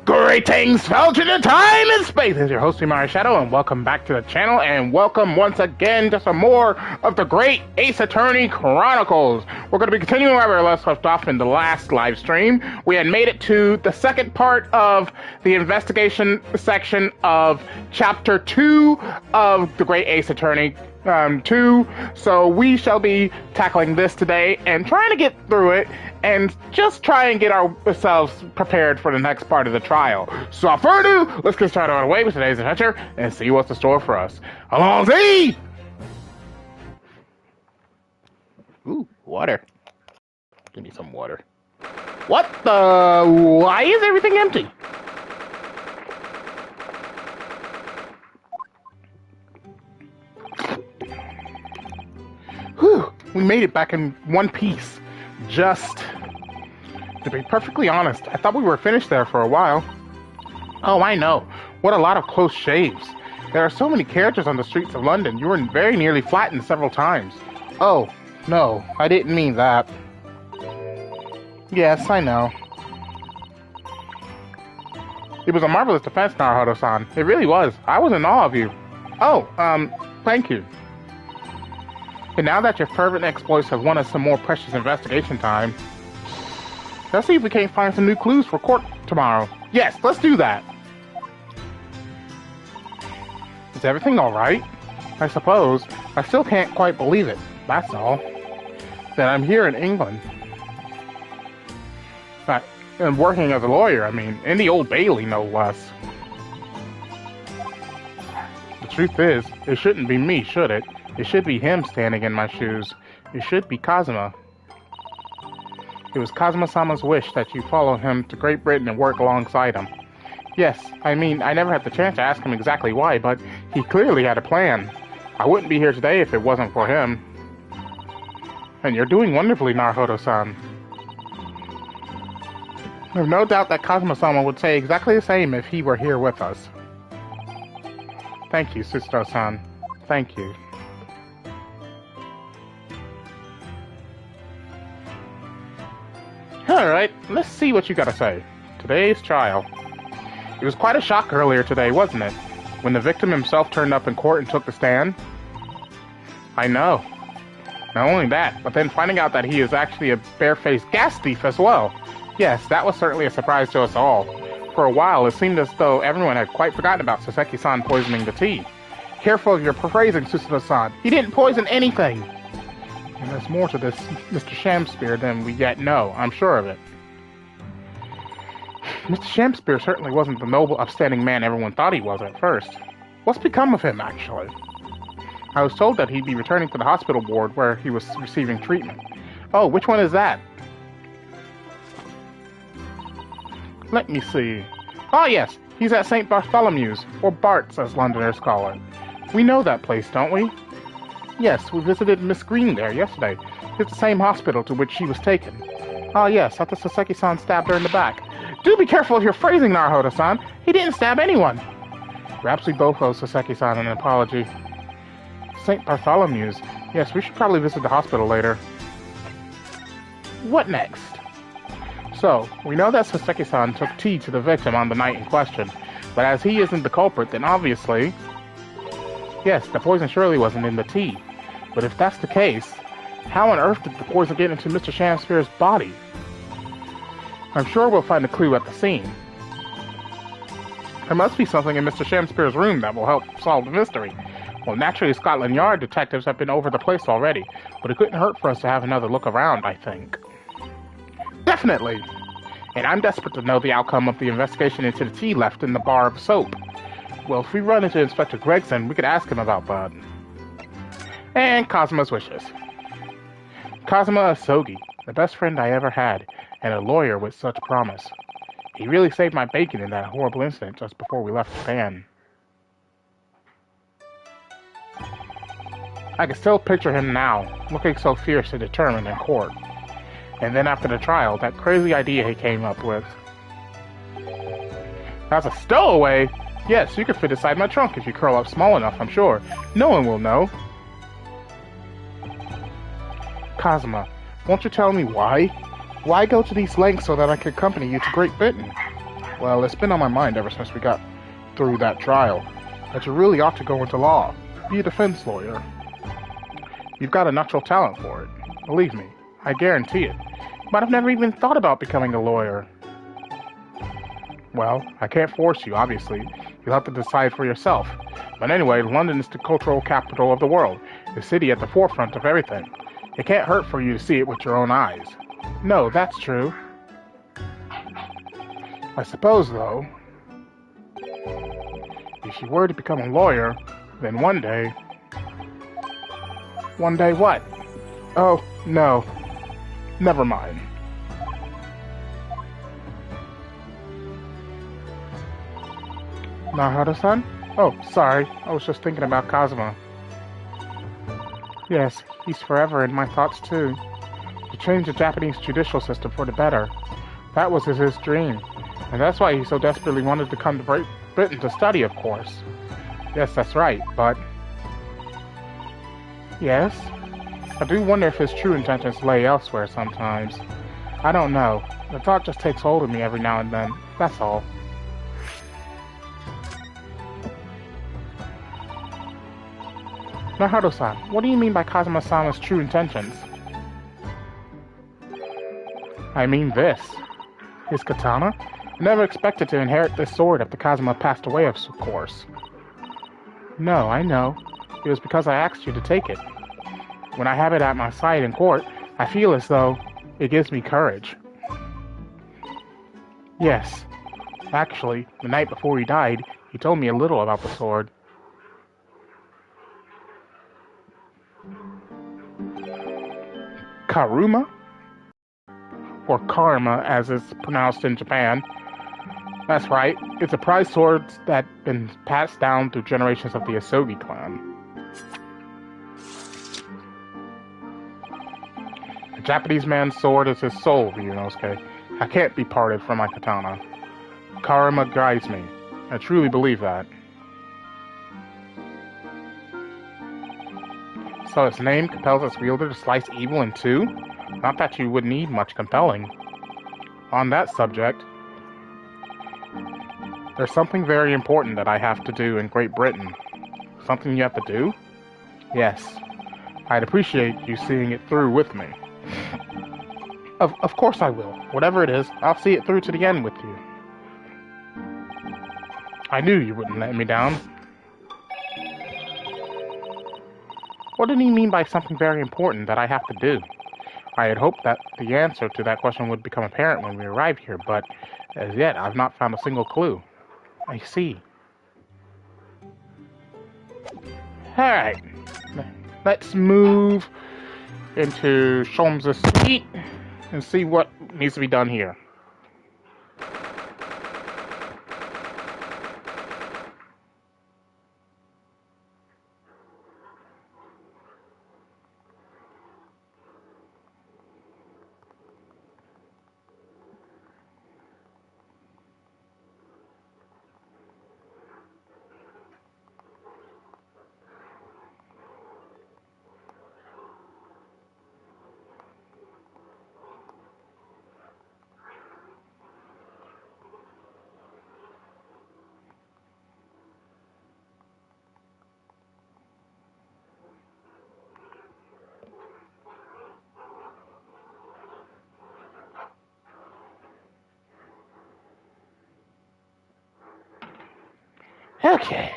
Greetings, fellows in time and space. This is your host, Tomoya Shadow, and welcome back to the channel, and welcome once again to some more of the great Ace Attorney Chronicles. We're going to be continuing where we left off in the last live stream. We had made it to the second part of the investigation section of Chapter 2 of the great Ace Attorney 2, so we shall be tackling this today and trying to get through it and just try and get ourselves prepared for the next part of the trial. So without further ado, let's get started on our way with today's adventure and see what's in store for us. Allons-y! Ooh, water. Give me some water. What the? Why is everything empty? Whew, we made it back in one piece. Just, to be perfectly honest, I thought we were finished there for a while. Oh, I know. What a lot of close shaves. There are so many characters on the streets of London. You were very nearly flattened several times. Oh, no, I didn't mean that. Yes, I know. It was a marvelous defense, Naruto-san. It really was. I was in awe of you. Oh, thank you. And now that your fervent exploits have won us some more precious investigation time, let's see if we can't find some new clues for court tomorrow. Yes, let's do that. Is everything alright? I suppose. I still can't quite believe it, that's all. That I'm here in England. And working as a lawyer, I mean, in the Old Bailey, no less. The truth is, it shouldn't be me, should it? It should be him standing in my shoes. It should be Kazuma. It was Kazuma-sama's wish that you follow him to Great Britain and work alongside him. Yes, I mean, I never had the chance to ask him exactly why, but he clearly had a plan. I wouldn't be here today if it wasn't for him. And you're doing wonderfully, Naruto-san. I have no doubt that Kazuma-sama would say exactly the same if he were here with us. Thank you, Sister-san. Thank you. Alright, let's see what you gotta say. Today's trial. It was quite a shock earlier today, wasn't it? When the victim himself turned up in court and took the stand? I know. Not only that, but then finding out that he is actually a barefaced gas thief as well. Yes, that was certainly a surprise to us all. For a while, it seemed as though everyone had quite forgotten about Saseki-san poisoning the tea. Careful of your phrasing, Susumu-san. He didn't poison anything! And there's more to this Mr. Shamspear than we yet know, I'm sure of it. Mr. Shamspear certainly wasn't the noble, upstanding man everyone thought he was at first. What's become of him, actually? I was told that he'd be returning to the hospital ward where he was receiving treatment. Oh, which one is that? Let me see. Ah, yes, he's at St. Bartholomew's, or Bart's as Londoners call it. We know that place, don't we? Yes, we visited Miss Green there yesterday. It's the same hospital to which she was taken. Ah, yes, after Saseki-san stabbed her in the back. Do be careful of your phrasing, Naruto-san. He didn't stab anyone. Perhaps we both owe Saseki-san an apology. St. Bartholomew's. Yes, we should probably visit the hospital later. What next? So, we know that Saseki-san took tea to the victim on the night in question, but as he isn't the culprit, then obviously... Yes, the poison surely wasn't in the tea. But if that's the case, how on earth did the poison get into Mr. Shamspear's body? I'm sure we'll find a clue at the scene. There must be something in Mr. Shamspear's room that will help solve the mystery. Well, naturally, Scotland Yard detectives have been over the place already, but it couldn't hurt for us to have another look around, I think. Definitely! And I'm desperate to know the outcome of the investigation into the tea left in the bar of soap. Well, if we run into Inspector Gregson, we could ask him about Bud. And Kazuma's wishes. Kazuma Asogi, the best friend I ever had, and a lawyer with such promise. He really saved my bacon in that horrible incident just before we left Japan. I can still picture him now, looking so fierce and determined in court. And then after the trial, that crazy idea he came up with. That's a stowaway? Yes, you could fit inside my trunk if you curl up small enough, I'm sure. No one will know. Kazuma, won't you tell me why? Why go to these lengths so that I can accompany you to Great Britain? Well, it's been on my mind ever since we got through that trial, that you really ought to go into law, be a defense lawyer. You've got a natural talent for it. Believe me, I guarantee it. But I've never even thought about becoming a lawyer. Well, I can't force you, obviously. You'll have to decide for yourself. But anyway, London is the cultural capital of the world, the city at the forefront of everything. It can't hurt for you to see it with your own eyes. No, that's true. I suppose, though, if you were to become a lawyer, then one day... One day what? Oh, no. Never mind. Naruto-san? Oh, sorry. I was just thinking about Kazuma. Yes, he's forever in my thoughts too. To change the Japanese judicial system for the better. That was his dream. And that's why he so desperately wanted to come to Britain to study, of course. Yes, that's right, but... Yes? I do wonder if his true intentions lay elsewhere sometimes. I don't know. The thought just takes hold of me every now and then. That's all. Naruto-san, what do you mean by Kazuma-sama's true intentions? I mean this. His katana? I never expected to inherit this sword after Kazuma passed away, of course. No, I know. It was because I asked you to take it. When I have it at my side in court, I feel as though it gives me courage. Yes. Actually, the night before he died, he told me a little about the sword. Karuma? Or Karma, as it's pronounced in Japan. That's right, it's a prized sword that's been passed down through generations of the Asogi clan. A Japanese man's sword is his soul, Ryunosuke. I can't be parted from my katana. Karma guides me. I truly believe that. So its name compels its wielder to slice evil in two? Not that you would need much compelling. On that subject, there's something very important that I have to do in Great Britain. Something you have to do? Yes. I'd appreciate you seeing it through with me. Of course I will. Whatever it is, I'll see it through to the end with you. I knew you wouldn't let me down. What did he mean by something very important that I have to do? I had hoped that the answer to that question would become apparent when we arrived here, but as yet I've not found a single clue. I see. Alright. Let's move into Sholmes' suite and see what needs to be done here. Okay.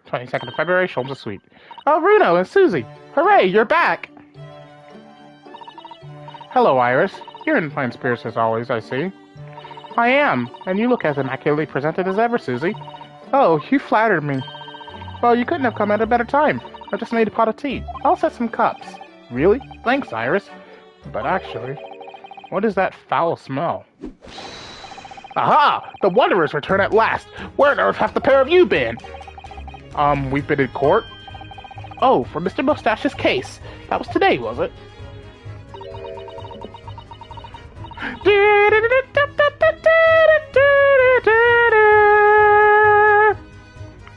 22nd of February, Sholmes' suite. Oh, Bruno and Susie! Hooray, you're back! Hello, Iris. You're in fine spirits as always, I see. I am, and you look as immaculately presented as ever, Susie. Oh, you flattered me. Well, you couldn't have come at a better time. I just made a pot of tea. I'll set some cups. Really? Thanks, Iris. But actually, what is that foul smell? Aha! The Wanderers return at last! Where on earth have the pair of you been? We've been in court. Oh, for Mr. Mustache's case. That was today, was it?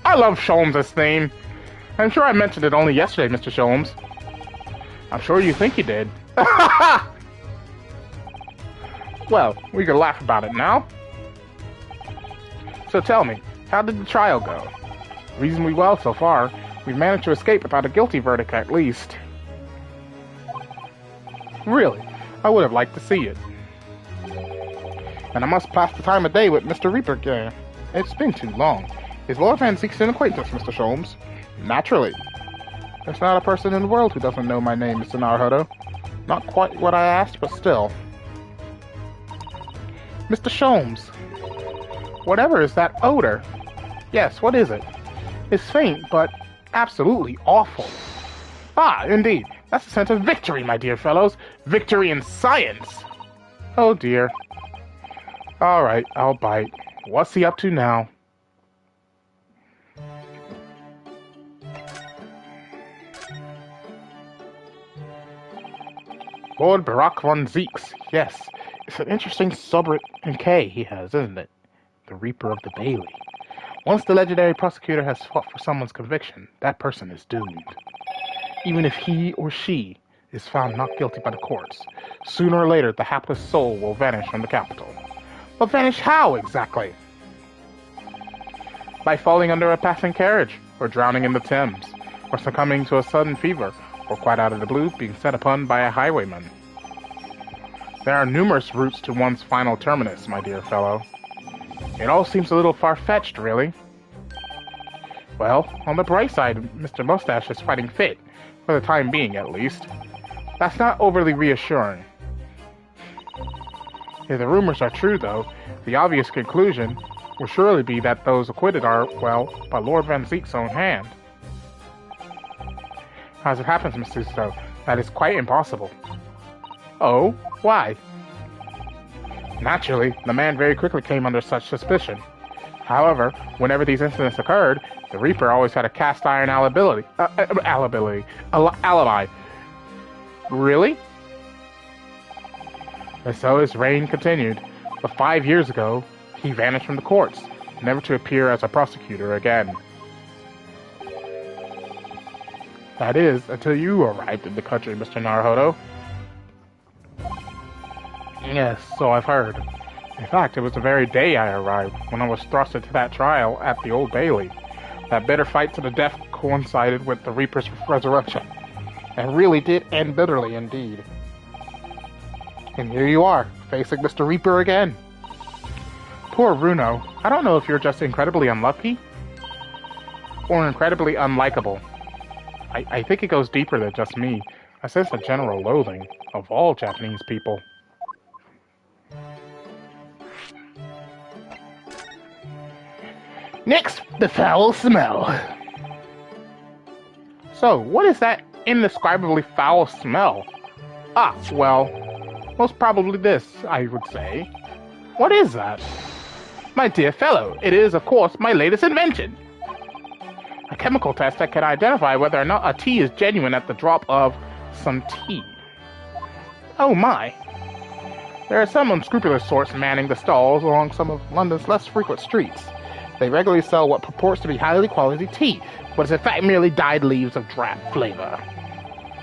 I love Sholmes' theme. I'm sure I mentioned it only yesterday, Mr. Sholmes. I'm sure you think you did. Well, we can laugh about it now. So tell me, how did the trial go? Reasonably well so far. We've managed to escape without a guilty verdict, at least. Really, I would have liked to see it. And I must pass the time of day with Mr. Reaper again. It's been too long. Is Lord Van Zeek's an acquaintance, Mr. Sholmes? Naturally. There's not a person in the world who doesn't know my name, Mr. Naruhodo. Not quite what I asked, but still. Mr. Sholmes, whatever is that odor? Yes, what is it? It's faint, but absolutely awful. Ah, indeed. That's the sense of victory, my dear fellows. Victory in science. Oh, dear. All right, I'll bite. What's he up to now? Lord Barack von Zeeks. Yes, it's an interesting sobriquet he has, isn't it? The Reaper of the Bailey. Once the legendary prosecutor has fought for someone's conviction, that person is doomed. Even if he or she is found not guilty by the courts, sooner or later the hapless soul will vanish from the capital. But vanish how, exactly? By falling under a passing carriage, or drowning in the Thames, or succumbing to a sudden fever, or quite out of the blue, being set upon by a highwayman. There are numerous routes to one's final terminus, my dear fellow. It all seems a little far-fetched, really. Well, on the bright side, Mr. Mustache is fighting fit, for the time being at least. That's not overly reassuring. If the rumors are true, though, the obvious conclusion will surely be that those acquitted are, well, by Lord Van Zeek's own hand. As it happens, Mr. Stowe, that is quite impossible. Oh? Why? Naturally, the man very quickly came under such suspicion. However, whenever these incidents occurred, the Reaper always had a cast-iron alibi. Really? And so his reign continued. But 5 years ago, he vanished from the courts, never to appear as a prosecutor again. That is, until you arrived in the country, Mr. Naruhodo. Yes, so I've heard. In fact, it was the very day I arrived, when I was thrust into that trial at the Old Bailey. That bitter fight to the death coincided with the Reaper's resurrection. And really did end bitterly indeed. And here you are, facing Mr. Reaper again. Poor Runo. I don't know if you're just incredibly unlucky, or incredibly unlikable. I think it goes deeper than just me. I sense a general loathing of all Japanese people. Next, the foul smell. So, what is that indescribably foul smell? Ah, well, most probably this, I would say. What is that? My dear fellow, it is, of course, my latest invention. A chemical test that can identify whether or not a tea is genuine at the drop of some tea. Oh my. There are some unscrupulous sorts manning the stalls along some of London's less frequent streets. They regularly sell what purports to be highly quality tea, but is in fact merely dyed leaves of drab flavor.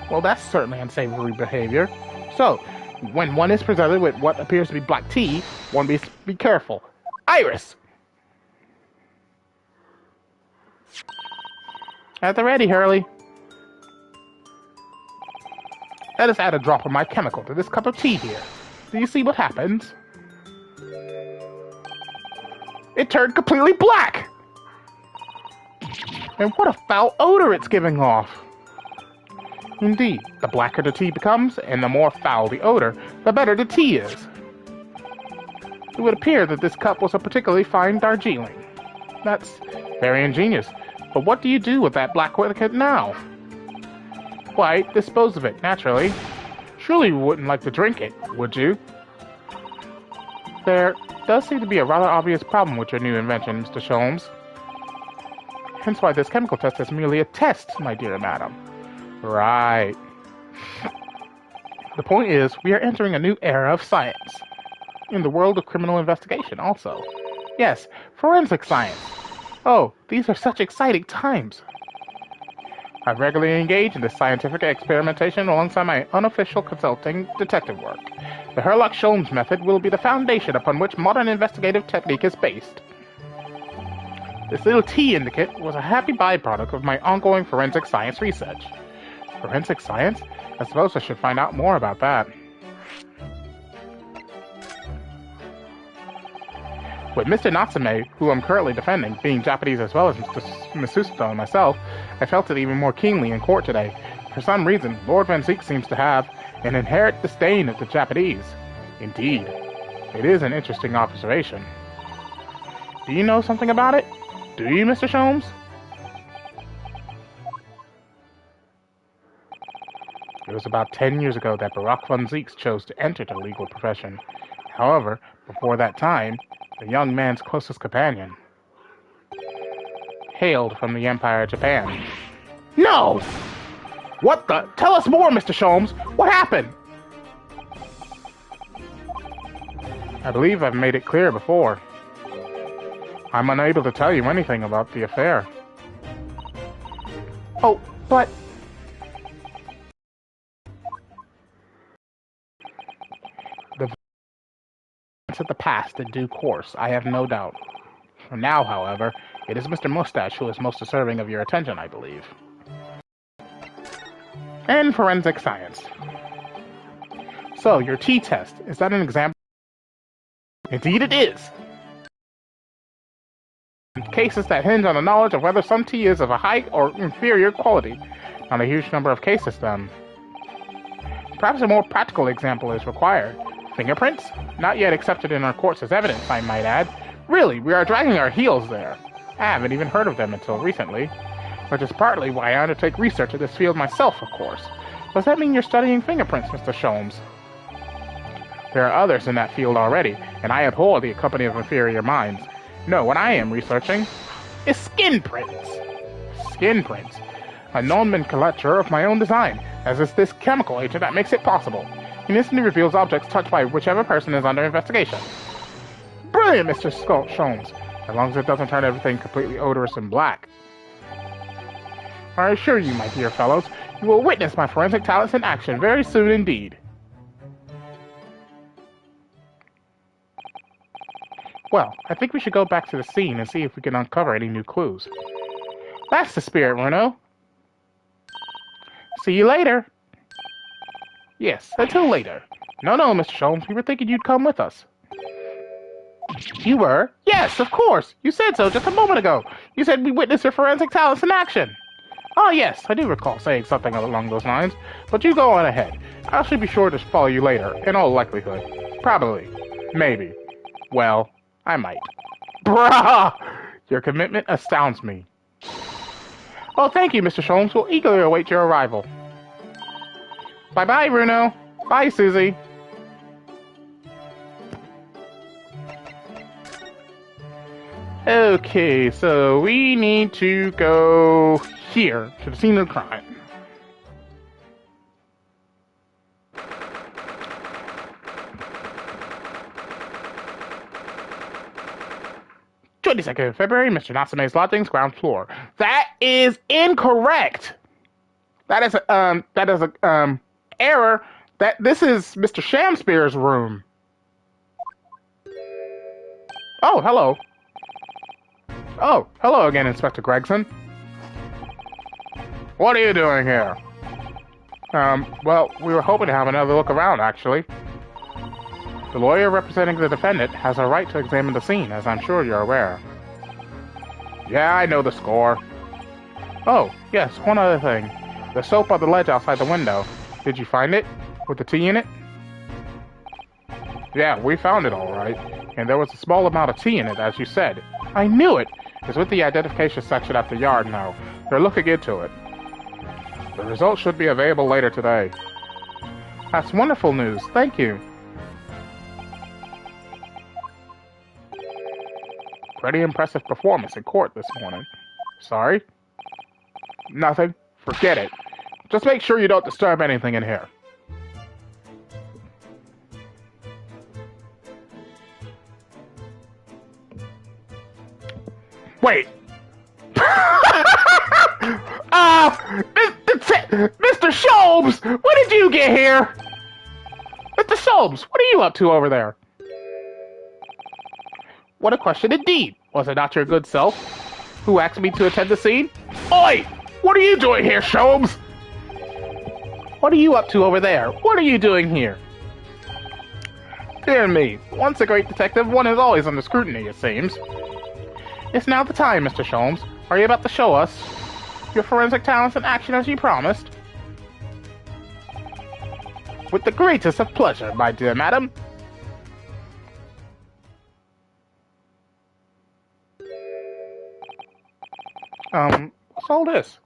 Well, that's certainly unsavory behavior. So, when one is presented with what appears to be black tea, one must be careful. Iris! At the ready, Hurley. Let us add a drop of my chemical to this cup of tea here. Do you see what happens? It turned completely black! And what a foul odor it's giving off! Indeed, the blacker the tea becomes, and the more foul the odor, the better the tea is. It would appear that this cup was a particularly fine Darjeeling. That's Very ingenious. But what do you do with that black liquid now? Why, dispose of it, naturally. Surely you wouldn't like to drink it, would you? There does seem to be a rather obvious problem with your new invention, Mr. Sholmes. Hence why this chemical test is merely a test, my dear madam. Right. The point is, we are entering a new era of science. In the world of criminal investigation, also. Yes, forensic science. Oh, these are such exciting times. I regularly engage in this scientific experimentation alongside my unofficial consulting detective work. The Herlock-Sholmes method will be the foundation upon which modern investigative technique is based. This little T indicate was a happy byproduct of my ongoing forensic science research. Forensic science? I suppose I should find out more about that. With Mr. Natsume, who I'm currently defending, being Japanese as well as Mr. Masuto and myself, I felt it even more keenly in court today. For some reason, Lord Van Zeek seems to have an inherent disdain of the Japanese. Indeed. It is an interesting observation. Do you know something about it? Do you, Mr. Sholmes? It was about 10 years ago that Barak Van Zeek chose to enter the legal profession. However, before that time, the young man's closest companion hailed from the Empire of Japan. No! What the? Tell us more, Mr. Sholmes! What happened? I believe I've made it clear before. I'm unable to tell you anything about the affair. Oh, but... of the past in due course, I have no doubt. For now, however, it is Mr. Mustache who is most deserving of your attention, I believe. And forensic science. So, your T-test, is that an example? Indeed it is! Cases that hinge on the knowledge of whether some tea is of a high or inferior quality. Not a huge number of cases, then. Perhaps a more practical example is required. Fingerprints? Not yet accepted in our courts as evidence, I might add. Really, we are dragging our heels there. I haven't even heard of them until recently. Which is partly why I undertake research in this field myself, of course. Does that mean you're studying fingerprints, Mr. Sholmes? There are others in that field already, and I abhor the company of inferior minds. No, what I am researching is skin prints. Skin prints. A nomenclature of my own design, as is this chemical agent that makes it possible. It instantly reveals objects touched by whichever person is under investigation. Brilliant, Mr. Sholmes, as long as it doesn't turn everything completely odorous and black. I assure you, my dear fellows, you will witness my forensic talents in action very soon indeed. Well, I think we should go back to the scene and see if we can uncover any new clues. That's the spirit, Bruno. See you later. Yes, until later. No, Mr. Sholmes, we were thinking you'd come with us. You were? Yes, of course. You said so just a moment ago. You said we witnessed your forensic talents in action. Oh, yes, I do recall saying something along those lines. But you go on ahead. I shall be sure to follow you later, in all likelihood. Probably. Maybe. Well, I might. Brah! Your commitment astounds me. Oh, thank you, Mr. Sholmes. We'll eagerly await your arrival. Bye-bye, Bruno. Bye, Susie. Okay, so we need to go here, to the scene of the crime. February, Mr. Natsume's lodgings, ground floor. That is incorrect! That is a error. That this is Mr. Shamspeare's room. Oh, hello. Oh, hello again, Inspector Gregson. What are you doing here? Well, we were hoping to have another look around, actually. The lawyer representing the defendant has a right to examine the scene, as I'm sure you're aware. Yeah, I know the score. Oh, yes, one other thing. The soap on the ledge outside the window. Did you find it? With the tea in it? Yeah, we found it all right. And there was a small amount of tea in it, as you said. I knew it! It's with the identification section at the yard now. They're looking into it. The results should be available later today. That's wonderful news. Thank you. Pretty impressive performance in court this morning. Sorry? Nothing. Forget it. Just make sure you don't disturb anything in here. Wait. Mr. Sholmes, when did you get here? Mr. Sholmes, what are you up to over there? What a question indeed. Was it not your good self who asked me to attend the scene? Oi! What are you doing here, Sholmes? What are you up to over there? What are you doing here? Dear me, once a great detective, one is always under scrutiny, it seems. It's now the time, Mr. Sholmes. Are you about to show us your forensic talents in action as you promised? With the greatest of pleasure, my dear madam. What's all this?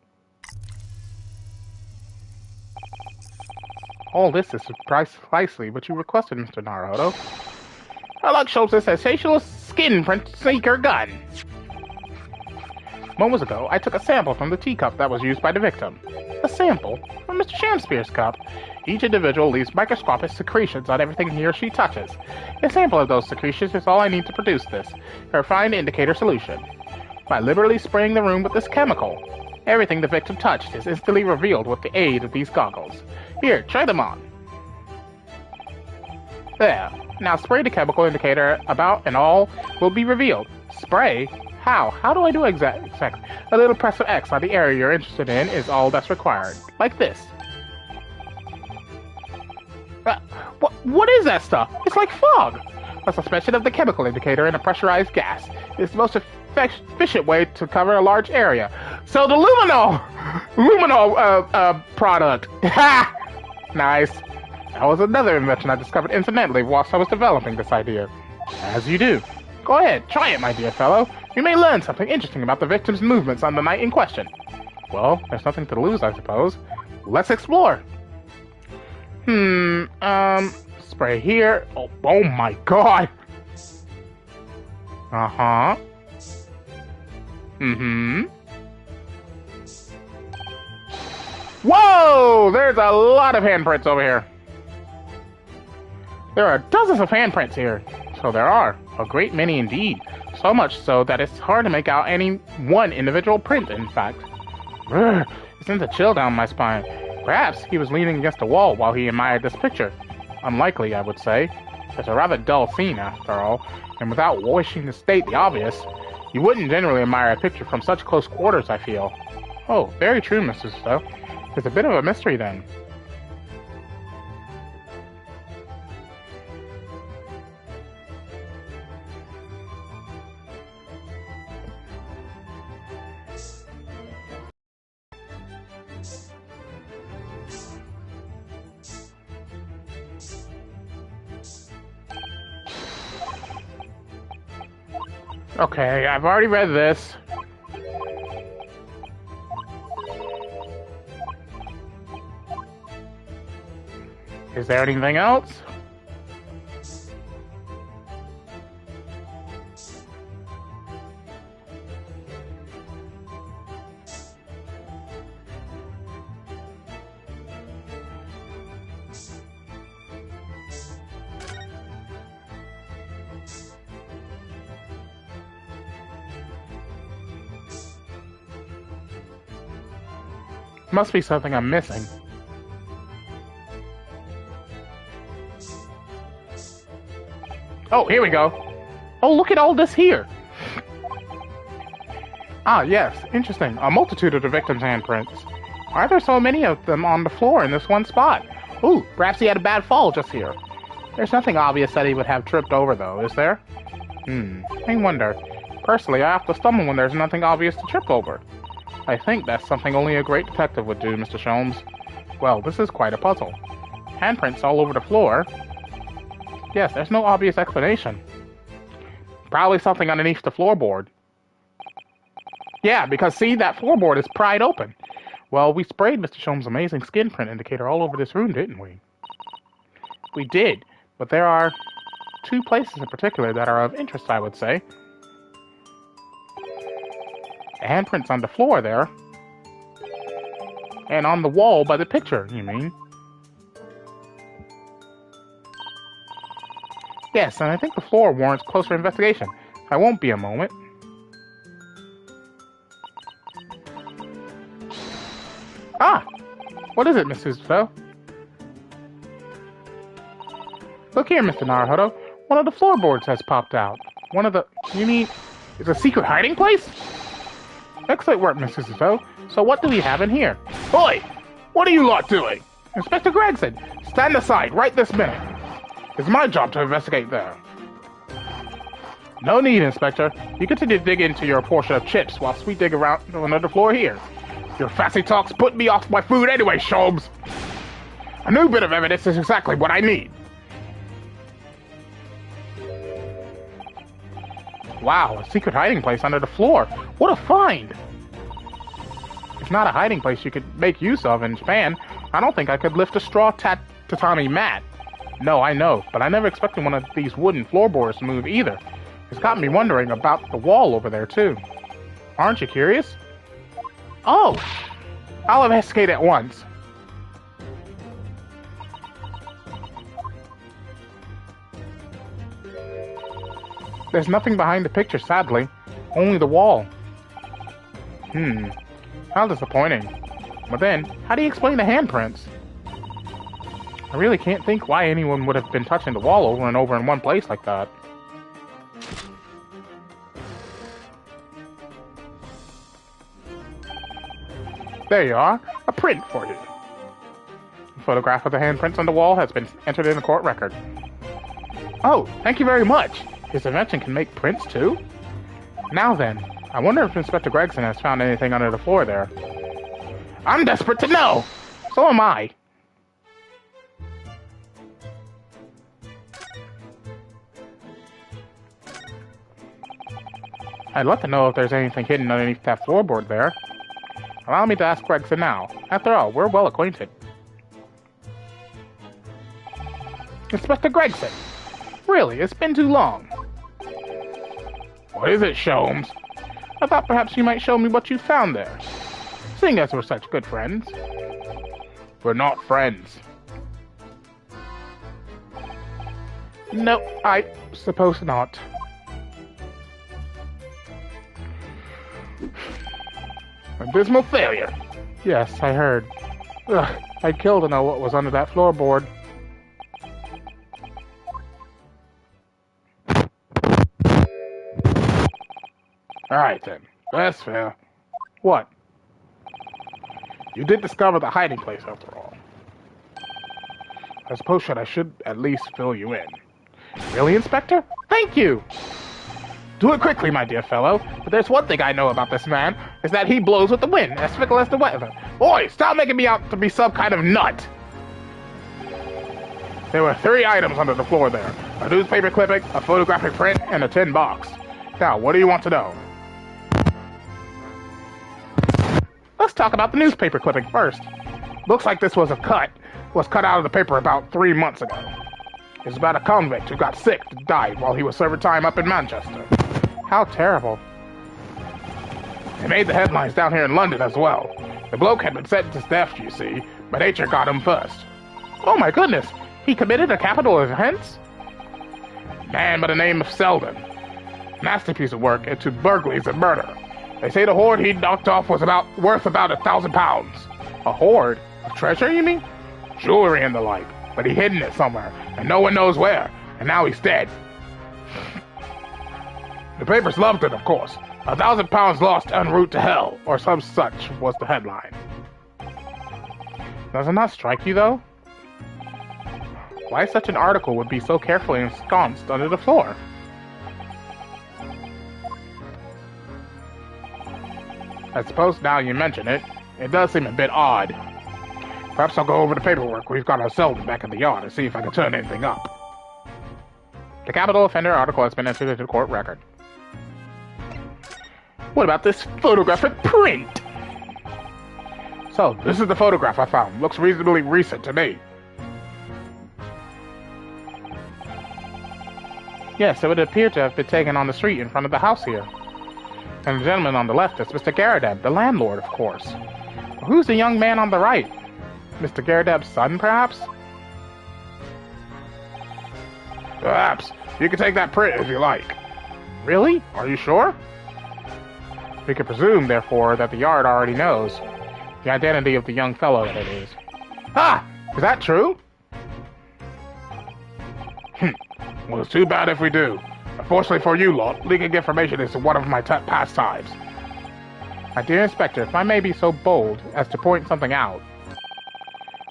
All this is precisely what you requested, Mr. Naruto. I like Schultz's sensational skin print sneaker gun. Moments ago, I took a sample from the teacup that was used by the victim. A sample? From Mr. Shamspeare's cup. Each individual leaves microscopic secretions on everything he or she touches. A sample of those secretions is all I need to produce this, a refined indicator solution. By liberally spraying the room with this chemical, everything the victim touched is instantly revealed with the aid of these goggles. Here, try them on. There. Now spray the chemical indicator about and all will be revealed. Spray? How? How do I do exactly? A little press of X on the area you're interested in is all that's required. Like this. What is that stuff? It's like fog! A suspension of the chemical indicator in a pressurized gas. It's the most efficient way to cover a large area. So the luminol product. Ha! Nice. That was another invention I discovered incidentally whilst I was developing this idea. As you do. Go ahead, try it, my dear fellow. You may learn something interesting about the victim's movements on the night in question. Well, there's nothing to lose, I suppose. Let's explore. Spray here. Oh my god. Uh-huh. Whoa! There's a lot of handprints over here. There are dozens of handprints here. So there are. A great many indeed. So much so that it's hard to make out any one individual print, in fact. It sends a chill down my spine. Perhaps he was leaning against a wall while he admired this picture. Unlikely, I would say. It's a rather dull scene, after all, and without wishing to state the obvious, you wouldn't generally admire a picture from such close quarters, I feel. Oh, very true, Mr. Stowe. It's a bit of a mystery, then. Okay, I've already read this. Is there anything else? Must be something I'm missing. Oh, here we go. Oh, look at all this here. Ah, yes, interesting. A multitude of the victim's handprints. Why are there so many of them on the floor in this one spot? Ooh, perhaps he had a bad fall just here. There's nothing obvious that he would have tripped over, though, is there? I wonder. Personally, I have to stumble when there's nothing obvious to trip over. I think that's something only a great detective would do, Mr. Sholmes. Well, this is quite a puzzle. Handprints all over the floor. Yes, there's no obvious explanation. Probably something underneath the floorboard. Yeah, because see, that floorboard is pried open. Well, we sprayed Mr. Sholmes' amazing skin print indicator all over this room, didn't we? We did, but there are 2 places in particular that are of interest, I would say. The handprints on the floor there. And on the wall by the picture, you mean? Yes, and I think the floor warrants closer investigation. I won't be a moment. Ah! What is it, Miss Suzuto? Look here, Mr. Naruhodo. One of the floorboards has popped out. One of the... You mean... It's a secret hiding place? Excellent work, Miss Suzuto. So what do we have in here? Oi! What are you lot doing? Inspector Gregson, stand aside right this minute. It's my job to investigate there. No need, Inspector. You continue to dig into your portion of chips whilst we dig around under the floor here. Your fussy talks put me off my food anyway, Sholmes. A new bit of evidence is exactly what I need. Wow, a secret hiding place under the floor. What a find! It's not a hiding place you could make use of in Japan. I don't think I could lift a straw tatami mat. No, I know, but I never expected one of these wooden floorboards to move either. It's got me wondering about the wall over there, too. Aren't you curious? Oh! I'll investigate at once. There's nothing behind the picture, sadly. Only the wall. How disappointing. But then, how do you explain the handprints? I really can't think why anyone would have been touching the wall over and over in one place like that. There you are. A print for you. A photograph of the handprints on the wall has been entered in the court record. Oh, thank you very much. His invention can make prints too? Now then, I wonder if Inspector Gregson has found anything under the floor there. I'm desperate to know! So am I. I'd love to know if there's anything hidden underneath that floorboard there. Allow me to ask Gregson now. After all, we're well acquainted. Inspector Gregson! Really, it's been too long. What is it, Sholmes? I thought perhaps you might show me what you found there. Seeing as we're such good friends. We're not friends. No, I suppose not. Abysmal failure. Yes, I heard. Ugh, I'd kill to know what was under that floorboard. Alright then, that's fair. What? You did discover the hiding place after all. I suppose I should at least fill you in. Really, Inspector? Thank you! Do it quickly, my dear fellow. But there's one thing I know about this man, is that he blows with the wind, as fickle as the weather. Oi, stop making me out to be some kind of nut! There were 3 items under the floor there. A newspaper clipping, a photographic print, and a tin box. Now, what do you want to know? Let's talk about the newspaper clipping first. Looks like this was cut out of the paper about 3 months ago. It's about a convict who got sick and died while he was serving time up in Manchester. How terrible. They made the headlines down here in London as well. The bloke had been sentenced to death, you see, but nature got him first. Oh my goodness, he committed a capital offense? Man by the name of Selden. Nasty piece of work into burglaries and murder. They say the hoard he knocked off was worth about £1,000. A hoard? Of treasure, you mean? Jewelry and the like. But he hidden it somewhere, and no one knows where, and now he's dead. The papers loved it, of course. £1,000 lost en route to hell, or some such was the headline. Does it not strike you, though? Why such an article would be so carefully ensconced under the floor? I suppose now you mention it, it does seem a bit odd. Perhaps I'll go over the paperwork we've got ourselves back in the yard and see if I can turn anything up. The capital offender article has been entered into the court record. What about this photographic print? So, this is the photograph I found. Looks reasonably recent to me. Yes, it would appear to have been taken on the street in front of the house here. And the gentleman on the left is Mr. Garadeb, the landlord, of course. Who's the young man on the right? Mr. Garadeb's son, perhaps? Perhaps. You can take that print if you like. Really? Are you sure? We can presume, therefore, that the yard already knows the identity of the young fellow that it is. Ah! Is that true? Well, it's too bad if we do. Unfortunately for you lot, leaking information is one of my pastimes. My dear Inspector, if I may be so bold as to point something out.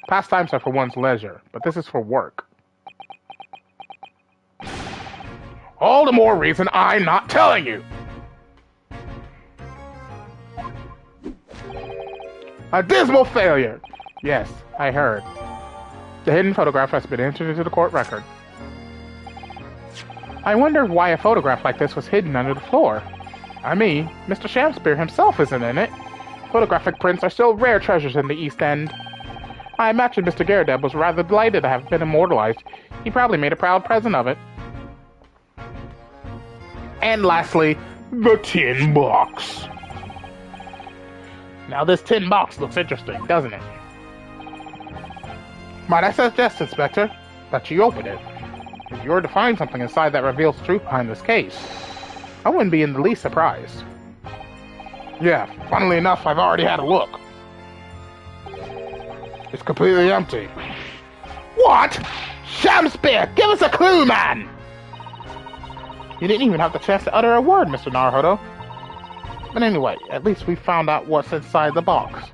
Pastimes are for one's leisure, but this is for work. All the more reason I'm not telling you! A dismal failure! Yes, I heard. The hidden photograph has been entered into the court record. I wonder why a photograph like this was hidden under the floor. I mean, Mr. Shakespeare himself isn't in it. Photographic prints are still rare treasures in the East End. I imagine Mr. Garadeb was rather delighted to have been immortalized. He probably made a proud present of it. And lastly, the tin box. Now this tin box looks interesting, doesn't it? Might I suggest, Inspector, that you open it? If you were to find something inside that reveals the truth behind this case, I wouldn't be in the least surprised. Yeah, funnily enough, I've already had a look. It's completely empty. What? Shakespeare, give us a clue, man! You didn't even have the chance to utter a word, Mr. Naruhodo. But anyway, at least we found out what's inside the box.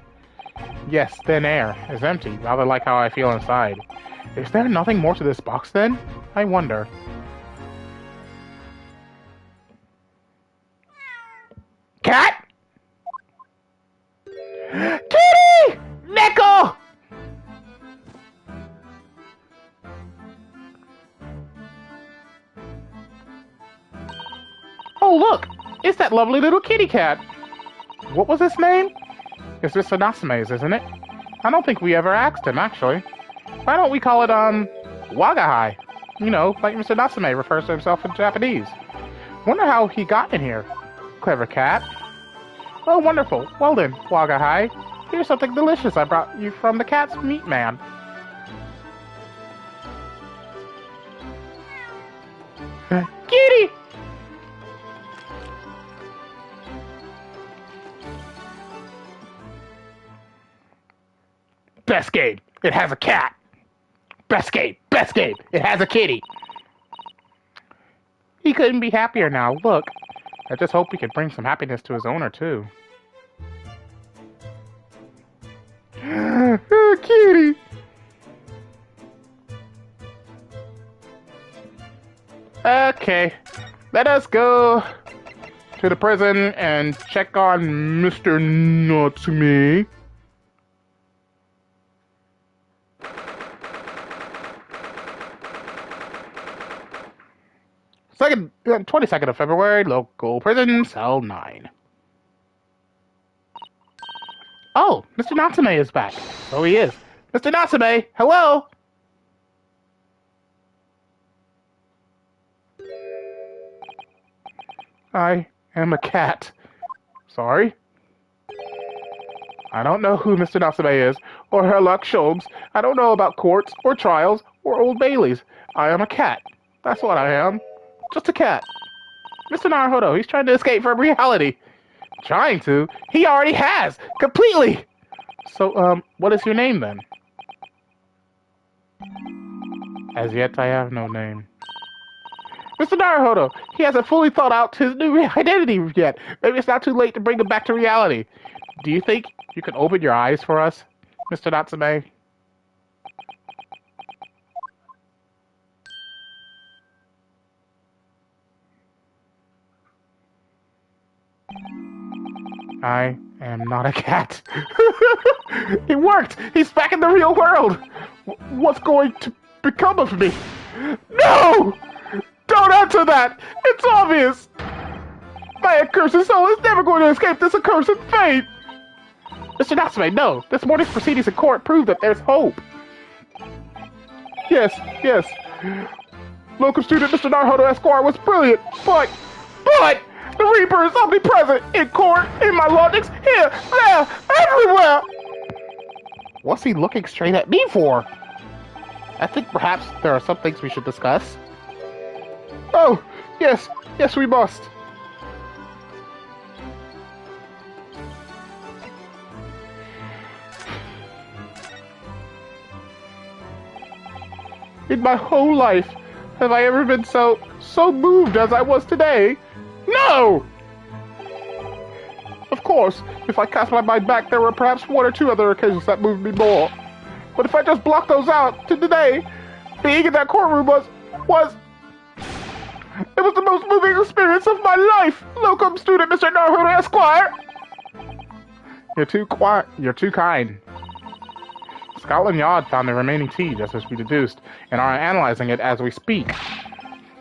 Yes, thin air is empty, rather like how I feel inside. Is there nothing more to this box then? I wonder. Cat? Kitty! Nickel! Oh look! It's that lovely little kitty cat! What was his name? It's Mr. Natsume's, isn't it? I don't think we ever asked him, actually. Why don't we call it, Wagahai? You know, like Mr. Natsume refers to himself in Japanese. Wonder how he got in here. Clever cat. Oh, wonderful. Well then, Wagahai, here's something delicious I brought you from the cat's meat man. Kitty! Best game. It has a cat. Best game. Best game. It has a kitty. He couldn't be happier now. Look. I just hope he could bring some happiness to his owner, too. Kitty. Okay. Let us go to the prison and check on Mr. Natsume. 22nd of February, local prison, cell 9. Oh, Mr. Natsume is back. So he is. Mr. Natsume, hello? I am a cat. Sorry? I don't know who Mr. Natsume is, or Herlock Sholmes. I don't know about courts, or trials, or Old Baileys. I am a cat. That's what I am. Just a cat. Mr. Naruhodo, he's trying to escape from reality. Trying to? He already has! Completely! So, what is your name, then? As yet, I have no name. Mr. Naruhodo, he hasn't fully thought out his new identity yet. Maybe it's not too late to bring him back to reality. Do you think you can open your eyes for us, Mr. Natsume? I am not a cat. It worked! He's back in the real world! What's going to become of me? No! Don't answer that! It's obvious! My accursed soul is never going to escape this accursed fate! Mr. Natsume, no! This morning's proceedings in court prove that there's hope! Yes, yes. Local student Mr. Naruhodo Esquire was brilliant, but the Reaper is omnipresent in court, in my logics, here, there, everywhere! What's he looking straight at me for? I think perhaps there are some things we should discuss. Oh, yes, yes we must. In my whole life, have I ever been so moved as I was today? No! Of course, if I cast my mind back, there were perhaps one or two other occasions that moved me more. But if I just block those out, today, being in that courtroom was it was the most moving experience of my life! Locum student Mr. Naruhodo Esquire! You're too quiet. You're too kind. Scotland Yard found the remaining tea, just as we deduced, and are analyzing it as we speak.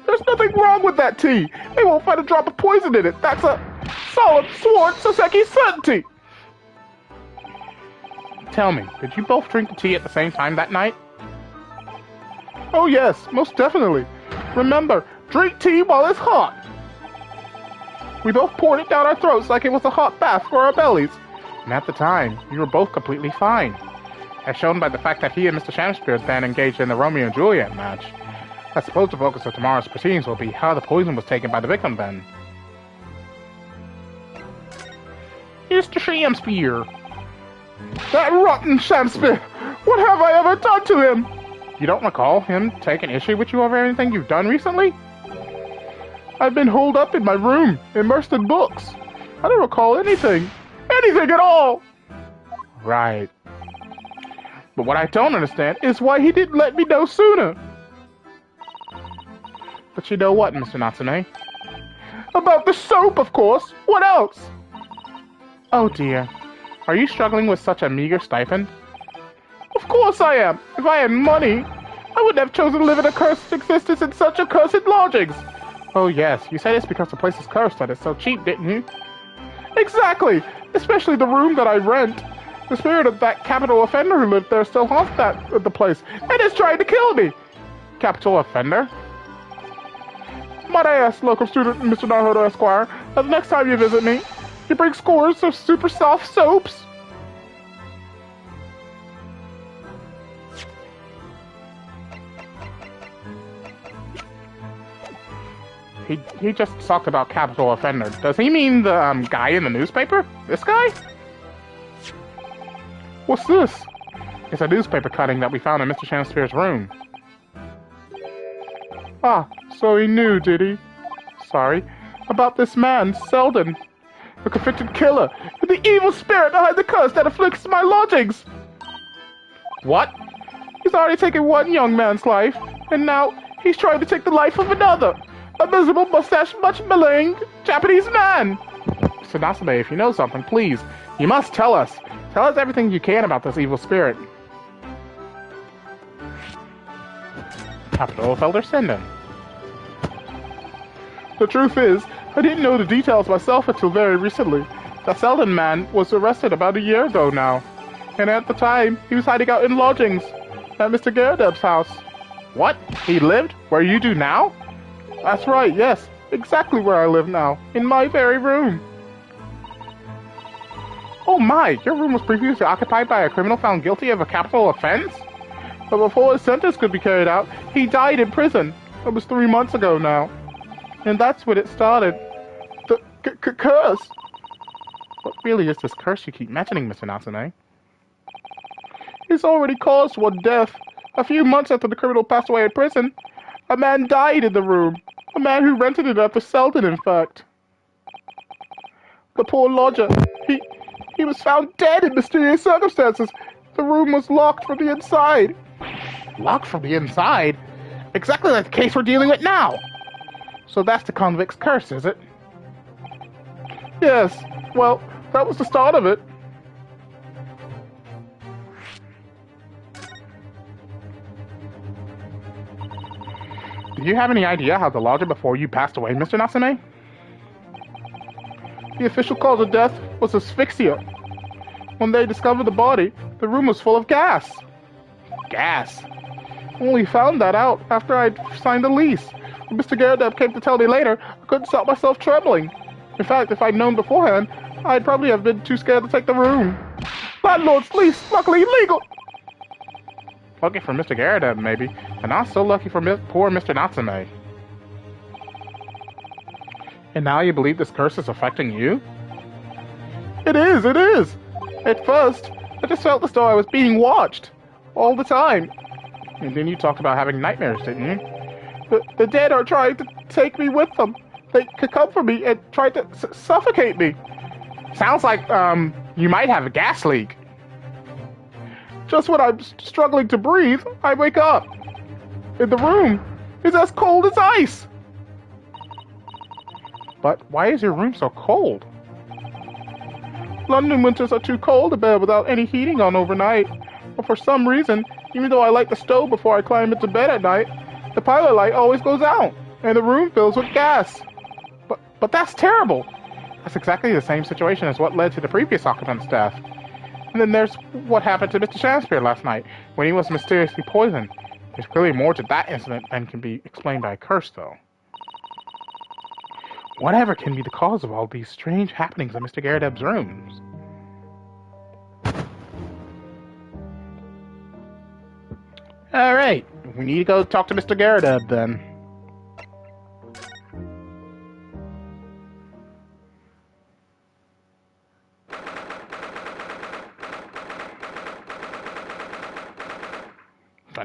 There's nothing wrong with that tea. They won't find a drop of poison in it. That's a solemn, sworn Soseki certainty. Tell me, did you both drink the tea at the same time that night? Oh yes, most definitely. Remember, drink tea while it's hot. We both poured it down our throats like it was a hot bath for our bellies. And at the time, you were both completely fine. As shown by the fact that he and Mr. Shamspears then engaged in the Romeo and Juliet match. I suppose the focus of tomorrow's proceedings will be how the poison was taken by the victim then. Mr. Shamspear! That rotten Shamspear! What have I ever done to him? You don't recall him taking issue with you over anything you've done recently? I've been holed up in my room, immersed in books. I don't recall anything. Anything at all! Right. But what I don't understand is why he didn't let me know sooner. But you know what, Mr. Natsume? About the soap, of course! What else? Oh dear. Are you struggling with such a meager stipend? Of course I am! If I had money, I wouldn't have chosen to live in a cursed existence in such accursed lodgings! Oh yes, you said it's because the place is cursed that it's so cheap, didn't you? Exactly! Especially the room that I rent. The spirit of that capital offender who lived there still haunts the place, and is trying to kill me! Capital offender? Might I ask, local student Mr. Naruhodo Esquire, that the next time you visit me, you bring scores of super soft soaps? He just talked about capital offender. Does he mean the guy in the newspaper? This guy? What's this? It's a newspaper cutting that we found in Mr. Shamspear's room. Ah, so he knew, did he? Sorry. About this man, Selden. The convicted killer, and the evil spirit behind the curse that afflicts my lodgings! What? He's already taken one young man's life, and now he's trying to take the life of another! A miserable, mustache, much maligned Japanese man! Mr. Natsume, if you know something, please, you must tell us. Tell us everything you can about this evil spirit. Capital of Elder Sinden. The truth is, I didn't know the details myself until very recently. The Selden man was arrested about a year ago now. And at the time, he was hiding out in lodgings at Mr. Garadeb's house. What? He lived where you do now? That's right, yes. Exactly where I live now. In my very room. Oh my, your room was previously occupied by a criminal found guilty of a capital offense? But before his sentence could be carried out, he died in prison. It was 3 months ago now. And that's when it started. The curse! What really is this curse you keep mentioning, Mr. Natsume? It's already caused one death. A few months after the criminal passed away in prison, a man died in the room. A man who rented it after Selden, in fact. The poor lodger, he was found dead in mysterious circumstances. The room was locked from the inside. Locked from the inside? Exactly like the case we're dealing with now. So that's the convict's curse, is it? Yes. Well, that was the start of it. Do you have any idea how the lodger before you passed away, Mr. Natsume? The official cause of death was asphyxia. When they discovered the body, the room was full of gas. Gas? Only found that out after I'd signed the lease. When Mr. Garrett came to tell me later, I couldn't stop myself trembling. In fact, if I'd known beforehand, I'd probably have been too scared to take the room. Landlord's lease, luckily legal. Lucky for Mr. Garrett, maybe, and not so lucky for poor Mr. Natsume. And now you believe this curse is affecting you? It is! At first, I just felt as though I was being watched. All the time. And then you talked about having nightmares, didn't you? The dead are trying to take me with them. They could come for me and try to suffocate me. Sounds like, you might have a gas leak. Just when I'm struggling to breathe, I wake up. And the room is as cold as ice. But why is your room so cold? London winters are too cold to bear without any heating on overnight. But for some reason, even though I light the stove before I climb into bed at night, the pilot light always goes out, and the room fills with gas. But that's terrible. That's exactly the same situation as what led to the previous occupant's death. And then there's what happened to Mr. Shakespeare last night, when he was mysteriously poisoned. There's clearly more to that incident than can be explained by a curse, though. Whatever can be the cause of all these strange happenings in Mr. Garrett's rooms? Alright, we need to go talk to Mr. Garrett then.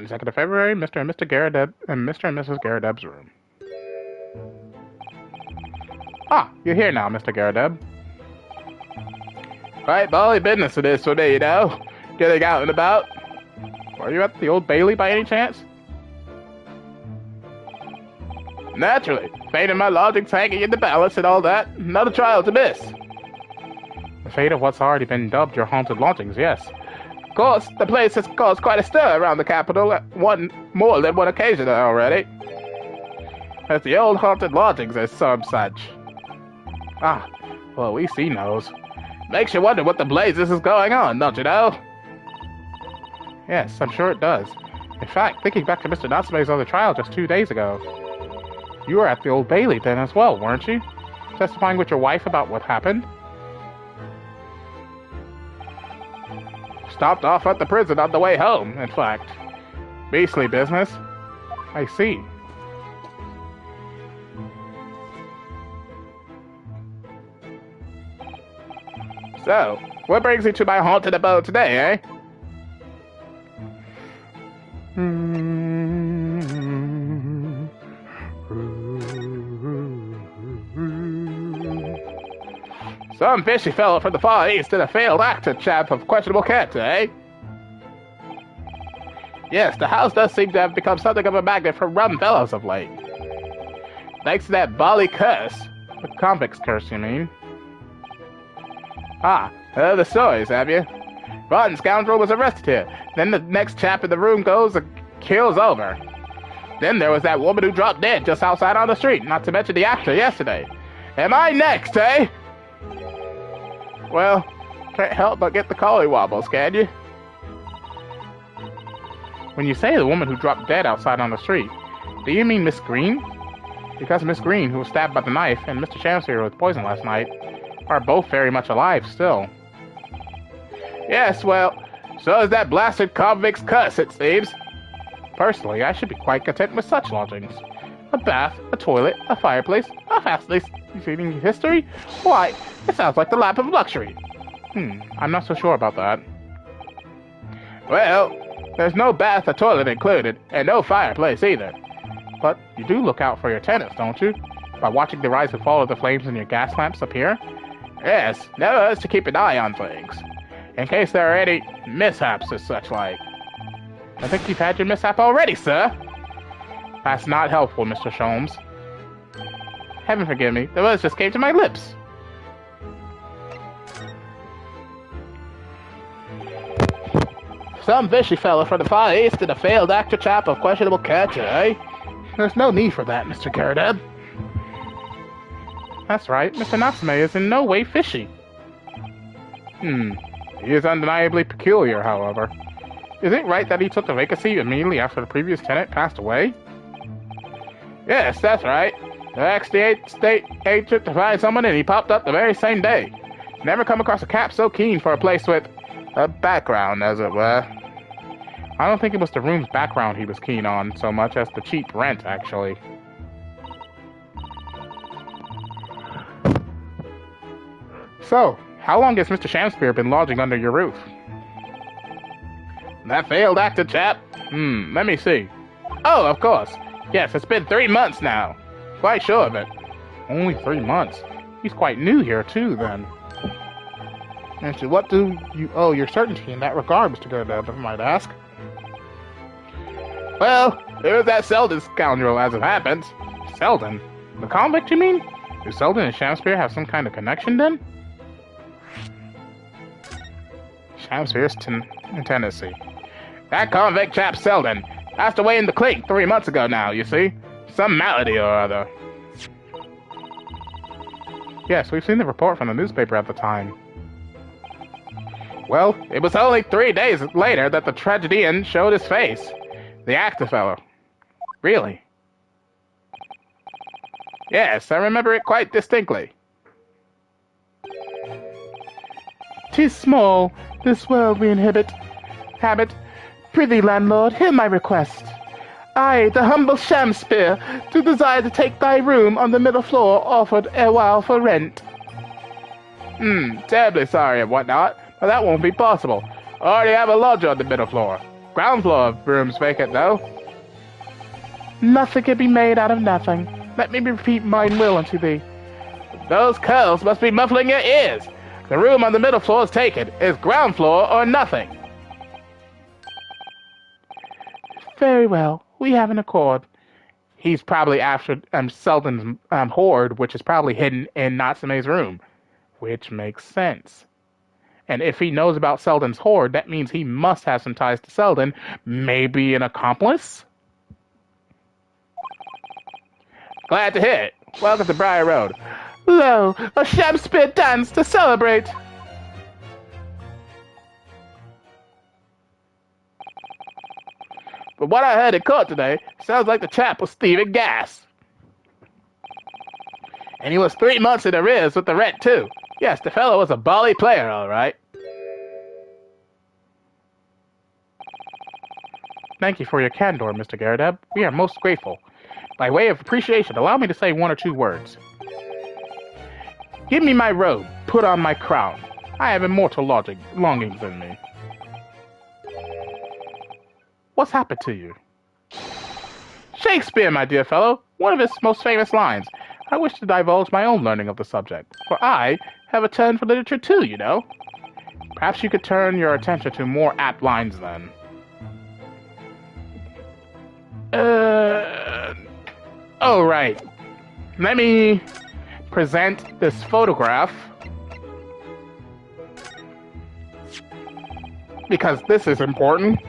Second of February, Mr. and Mr. Garrett and Mr. and Mrs. Garrett's room. Ah, you're here now, Mr. Garrett. Right, bally business it is today, you know. Getting out and about. Are you at the Old Bailey by any chance? Naturally. Fate of my lodgings hanging in the balance and all that. Not a trial to miss. The fate of what's already been dubbed your haunted lodgings, yes. Of course, the place has caused quite a stir around the capital at more than one occasion already. As the old haunted lodgings as some such. Ah, well, we see knows. Makes you wonder what the blazes is going on, don't you know? Yes, I'm sure it does. In fact, thinking back to Mr. Natsume's other trial just 2 days ago, you were at the Old Bailey then as well, weren't you? Testifying with your wife about what happened? Stopped off at the prison on the way home, in fact. Beastly business. I see. So, what brings you to my haunted abode today, eh? Some fishy fellow from the Far East and a failed actor chap of questionable character, eh? Yes, the house does seem to have become something of a magnet for rum fellows of late. Thanks to that bally curse. The convict's curse, you mean? Ah, heard the stories, have you? Rotten scoundrel was arrested here. Then the next chap in the room goes and kills over. Then there was that woman who dropped dead just outside on the street, not to mention the actor yesterday. Am I next, eh? Well, can't help but get the collywobbles, can you? When you say the woman who dropped dead outside on the street, do you mean Miss Green? Because Miss Green, who was stabbed by the knife, and Mr. Chancellor with poison last night, are both very much alive still. Yes, well, so is that blasted convict's curse, it seems. Personally, I should be quite content with such lodgings. A bath, a toilet, a fireplace, a fascinating history? Why, it sounds like the lap of luxury. I'm not so sure about that. Well, there's no bath or toilet included, and no fireplace either. But you do look out for your tenants, don't you? By watching the rise and fall of the flames in your gas lamps up here? Yes, never hurts to keep an eye on things. In case there are any mishaps or such like. I think you've had your mishap already, sir. That's not helpful, Mr. Sholmes. Heaven forgive me, the words just came to my lips. Some fishy fellow from the Far East and a failed actor chap of questionable character, eh? There's no need for that, Mr. Garrett. That's right, Mr. Natsume is in no way fishy. He is undeniably peculiar, however. Is it right that he took the vacancy immediately after the previous tenant passed away? Yes, that's right. They asked the state agent to find someone and he popped up the very same day. Never come across a cap so keen for a place with a background, as it were. I don't think it was the room's background he was keen on so much as the cheap rent, actually. So, how long has Mr. Shamspear been lodging under your roof? That failed actor chap? Let me see. Oh, of course. Yes, it's been 3 months now. Quite sure of it. Only 3 months? He's quite new here, too, then. And to what do you owe your certainty in that regard, Mr. Gerdeb, if I might ask? Well, there's that Selden scoundrel, as it happens. Selden? The convict, you mean? Do Selden and Shamspear have some kind of connection, then? Shamspear's in Tennessee. That convict chap Selden passed away in the clink 3 months ago now, you see. Some malady or other. Yes, we've seen the report from the newspaper at the time. Well, it was only 3 days later that the tragedian showed his face. The actor fellow. Really? Yes, I remember it quite distinctly. 'Tis small, this world we habit. Prithee, landlord, hear my request. I, the humble Shamspear, do desire to take thy room on the middle floor offered erewhile for rent. Terribly sorry and whatnot, but that won't be possible. I already have a lodger on the middle floor. Ground floor room's vacant, though. Nothing can be made out of nothing. Let me repeat mine will unto thee. Those curls must be muffling your ears. The room on the middle floor is taken. It's ground floor or nothing. Very well. We have an accord. He's probably after Selden's hoard, which is probably hidden in Natsume's room. Which makes sense. And if he knows about Selden's hoard, that means he must have some ties to Selden. Maybe an accomplice? Glad to hear it. Welcome to Briar Road. Lo, a Shamspear dance to celebrate! But what I heard in court today sounds like the chap was thieving gas. And he was 3 months in arrears with the rent, too. Yes, the fellow was a bally player, all right. Thank you for your candor, Mr. Gerdeb. We are most grateful. By way of appreciation, allow me to say 1 or 2 words. Give me my robe, put on my crown. I have immortal longings in me. What's happened to you? Shakespeare, my dear fellow, one of his most famous lines. I wish to divulge my own learning of the subject, for I have a turn for literature too, you know. Perhaps you could turn your attention to more apt lines then. Oh, right. Let me present this photograph. Because this is important.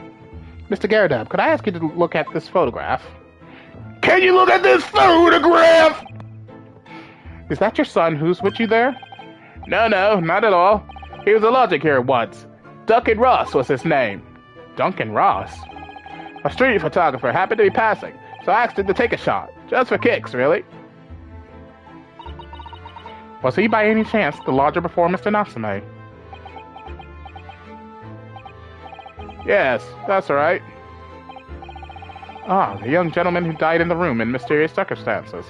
Mr. Gerdeb, could I ask you to look at this photograph? Can you look at this photograph? Is that your son who's with you there? No, not at all. He was a logic here once. Duncan Ross was his name. Duncan Ross? A street photographer happened to be passing, so I asked him to take a shot. Just for kicks, really. Was he by any chance the lodger before Mr. Natsume? Yes, that's right. Ah, the young gentleman who died in the room in mysterious circumstances.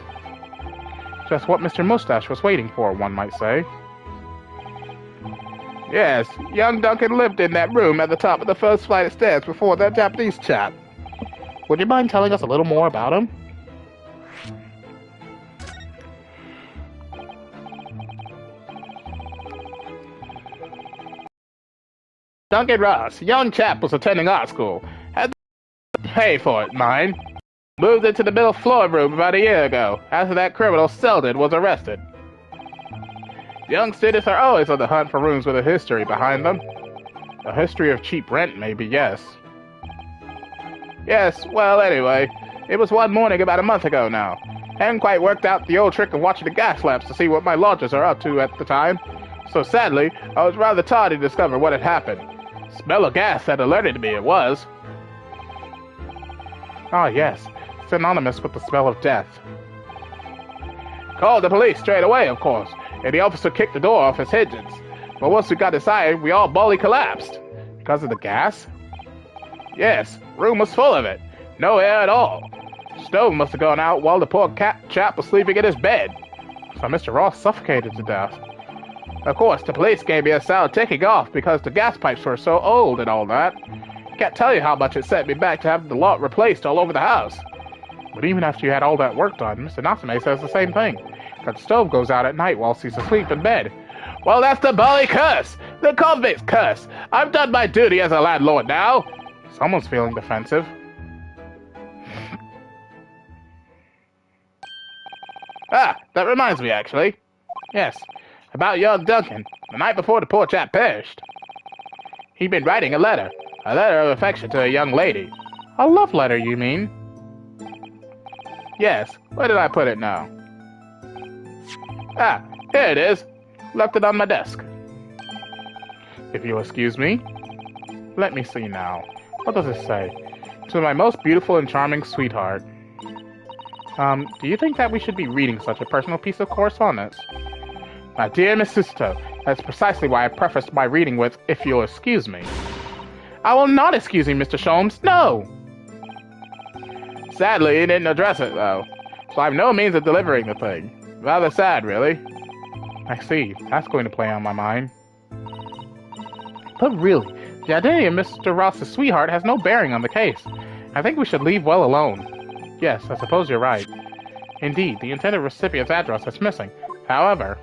Just what Mr. Mustache was waiting for, one might say. Yes, young Duncan lived in that room at the top of the first flight of stairs before that Japanese chap. Would you mind telling us a little more about him? Duncan Ross, young chap, was attending art school. Had to pay for it, mind. Moved into the middle floor room about a year ago, after that criminal Selden was arrested. Young students are always on the hunt for rooms with a history behind them. A history of cheap rent, maybe, yes. Yes, well, anyway, it was one morning about a month ago now. Hadn't quite worked out the old trick of watching the gas lamps to see what my lodgers are up to at the time. So sadly, I was rather tardy to discover what had happened. Smell of gas had alerted me, it was. Ah, yes. Synonymous with the smell of death. Called the police straight away, of course, and the officer kicked the door off his hinges. But once we got inside, we all bully collapsed. Because of the gas? Yes, room was full of it. No air at all. Stove must have gone out while the poor chap was sleeping in his bed. So Mr. Ross suffocated to death. Of course, the police gave me a sound ticking off because the gas pipes were so old and all that. Can't tell you how much it set me back to have the lot replaced all over the house. But even after you had all that work done, Mr. Natsume says the same thing. That the stove goes out at night whilst he's asleep in bed. Well, that's the bully curse! The convict's curse! I've done my duty as a landlord now! Someone's feeling defensive. Ah, that reminds me, actually. Yes, about young Duncan, the night before the poor chap perished. He'd been writing a letter of affection to a young lady. A love letter, you mean? Yes, where did I put it now? Ah, here it is. Left it on my desk. If you'll excuse me. Let me see now. What does it say? To my most beautiful and charming sweetheart. Do you think that we should be reading such a personal piece of correspondence? My dear Miss Susato, that's precisely why I prefaced my reading with, if you'll excuse me. I will not excuse you, Mr. Sholmes, no! Sadly, he didn't address it, though, so I've no means of delivering the thing. Rather sad, really. I see, that's going to play on my mind. But really, the identity of Mr. Ross's sweetheart has no bearing on the case. I think we should leave well alone. Yes, I suppose you're right. Indeed, the intended recipient's address is missing. However,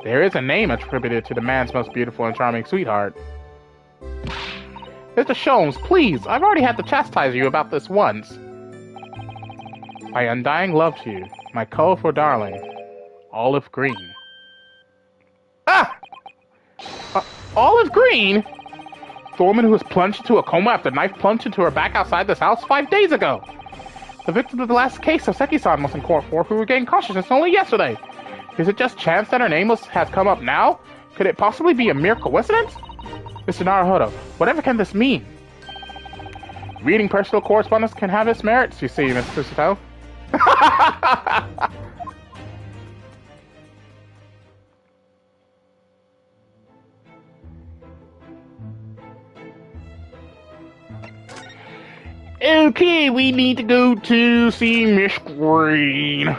there is a name attributed to the man's most beautiful and charming sweetheart. Mr. Sholmes, please! I've already had to chastise you about this once. My undying love to you, my colorful darling, Olive Green. Ah! Olive Green? The woman who was plunged into a coma after a knife plunged into her back outside this house 5 days ago. The victim of the last case Soseki-san was in court for, who regained consciousness only yesterday. Is it just chance that her name has come up now? Could it possibly be a mere coincidence? Mr. Naruhodo, whatever can this mean? Reading personal correspondence can have its merits, you see, Miss Susato. Okay, we need to go to see Miss Green.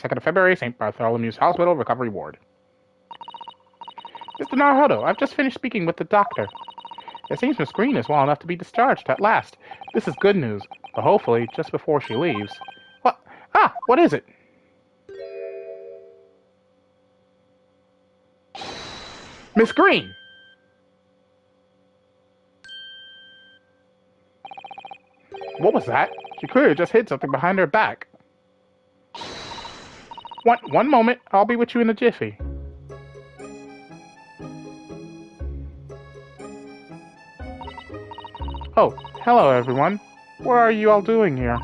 of February, St. Bartholomew's Hospital, Recovery Ward. Mr. Naruhodo, I've just finished speaking with the doctor. It seems Miss Green is well enough to be discharged at last. This is good news, but hopefully just before she leaves. What? Ah, what is it? Miss Green! What was that? She clearly just hid something behind her back. One moment, I'll be with you in a jiffy. Oh, hello everyone. What are you all doing here?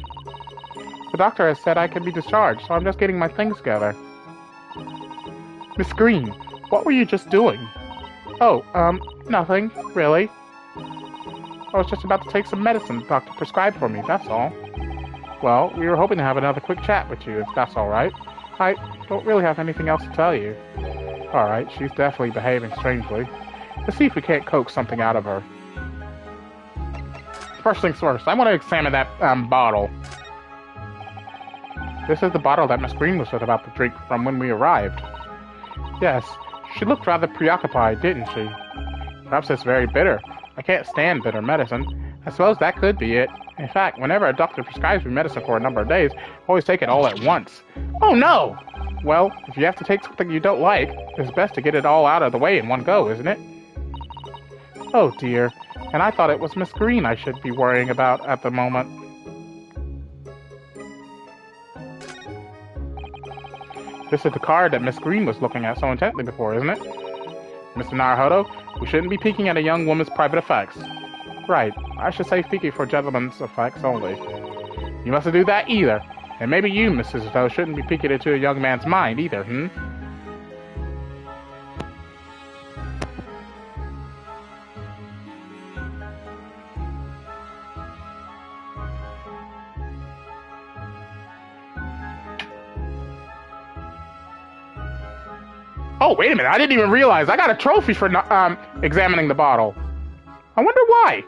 The doctor has said I can be discharged, so I'm just getting my things together. Miss Green, what were you just doing? Oh, nothing, really. I was just about to take some medicine the doctor prescribed for me, that's all. Well, we were hoping to have another quick chat with you, if that's alright. I don't really have anything else to tell you. Alright, she's definitely behaving strangely. Let's see if we can't coax something out of her. First things first, I want to examine that, bottle. This is the bottle that Miss Green was about to drink from when we arrived. Yes, she looked rather preoccupied, didn't she? Perhaps it's very bitter. I can't stand bitter medicine. I suppose that could be it. In fact, whenever a doctor prescribes me medicine for a number of days, I always take it all at once. Oh no! Well, if you have to take something you don't like, it's best to get it all out of the way in one go, isn't it? Oh dear, and I thought it was Miss Green I should be worrying about at the moment. This is the card that Miss Green was looking at so intently before, isn't it? Mr. Naruhodo, we shouldn't be peeking at a young woman's private effects. Right, I should say peeking for gentlemen's effects only. You mustn't do that either. And maybe you, Mrs. Doe, shouldn't be peeking into a young man's mind either, Oh, wait a minute, I didn't even realize I got a trophy for examining the bottle. I wonder why.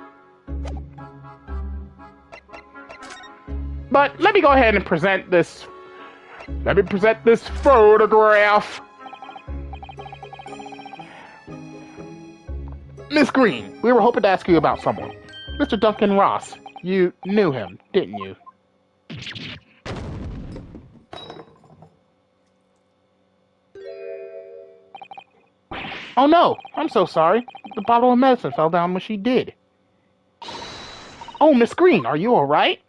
But let me go ahead and present this. Let me present this photograph. Miss Green, we were hoping to ask you about someone. Mr. Duncan Ross. You knew him, didn't you? Oh no, I'm so sorry. The bottle of medicine fell down when she did. Oh, Miss Green, are you alright?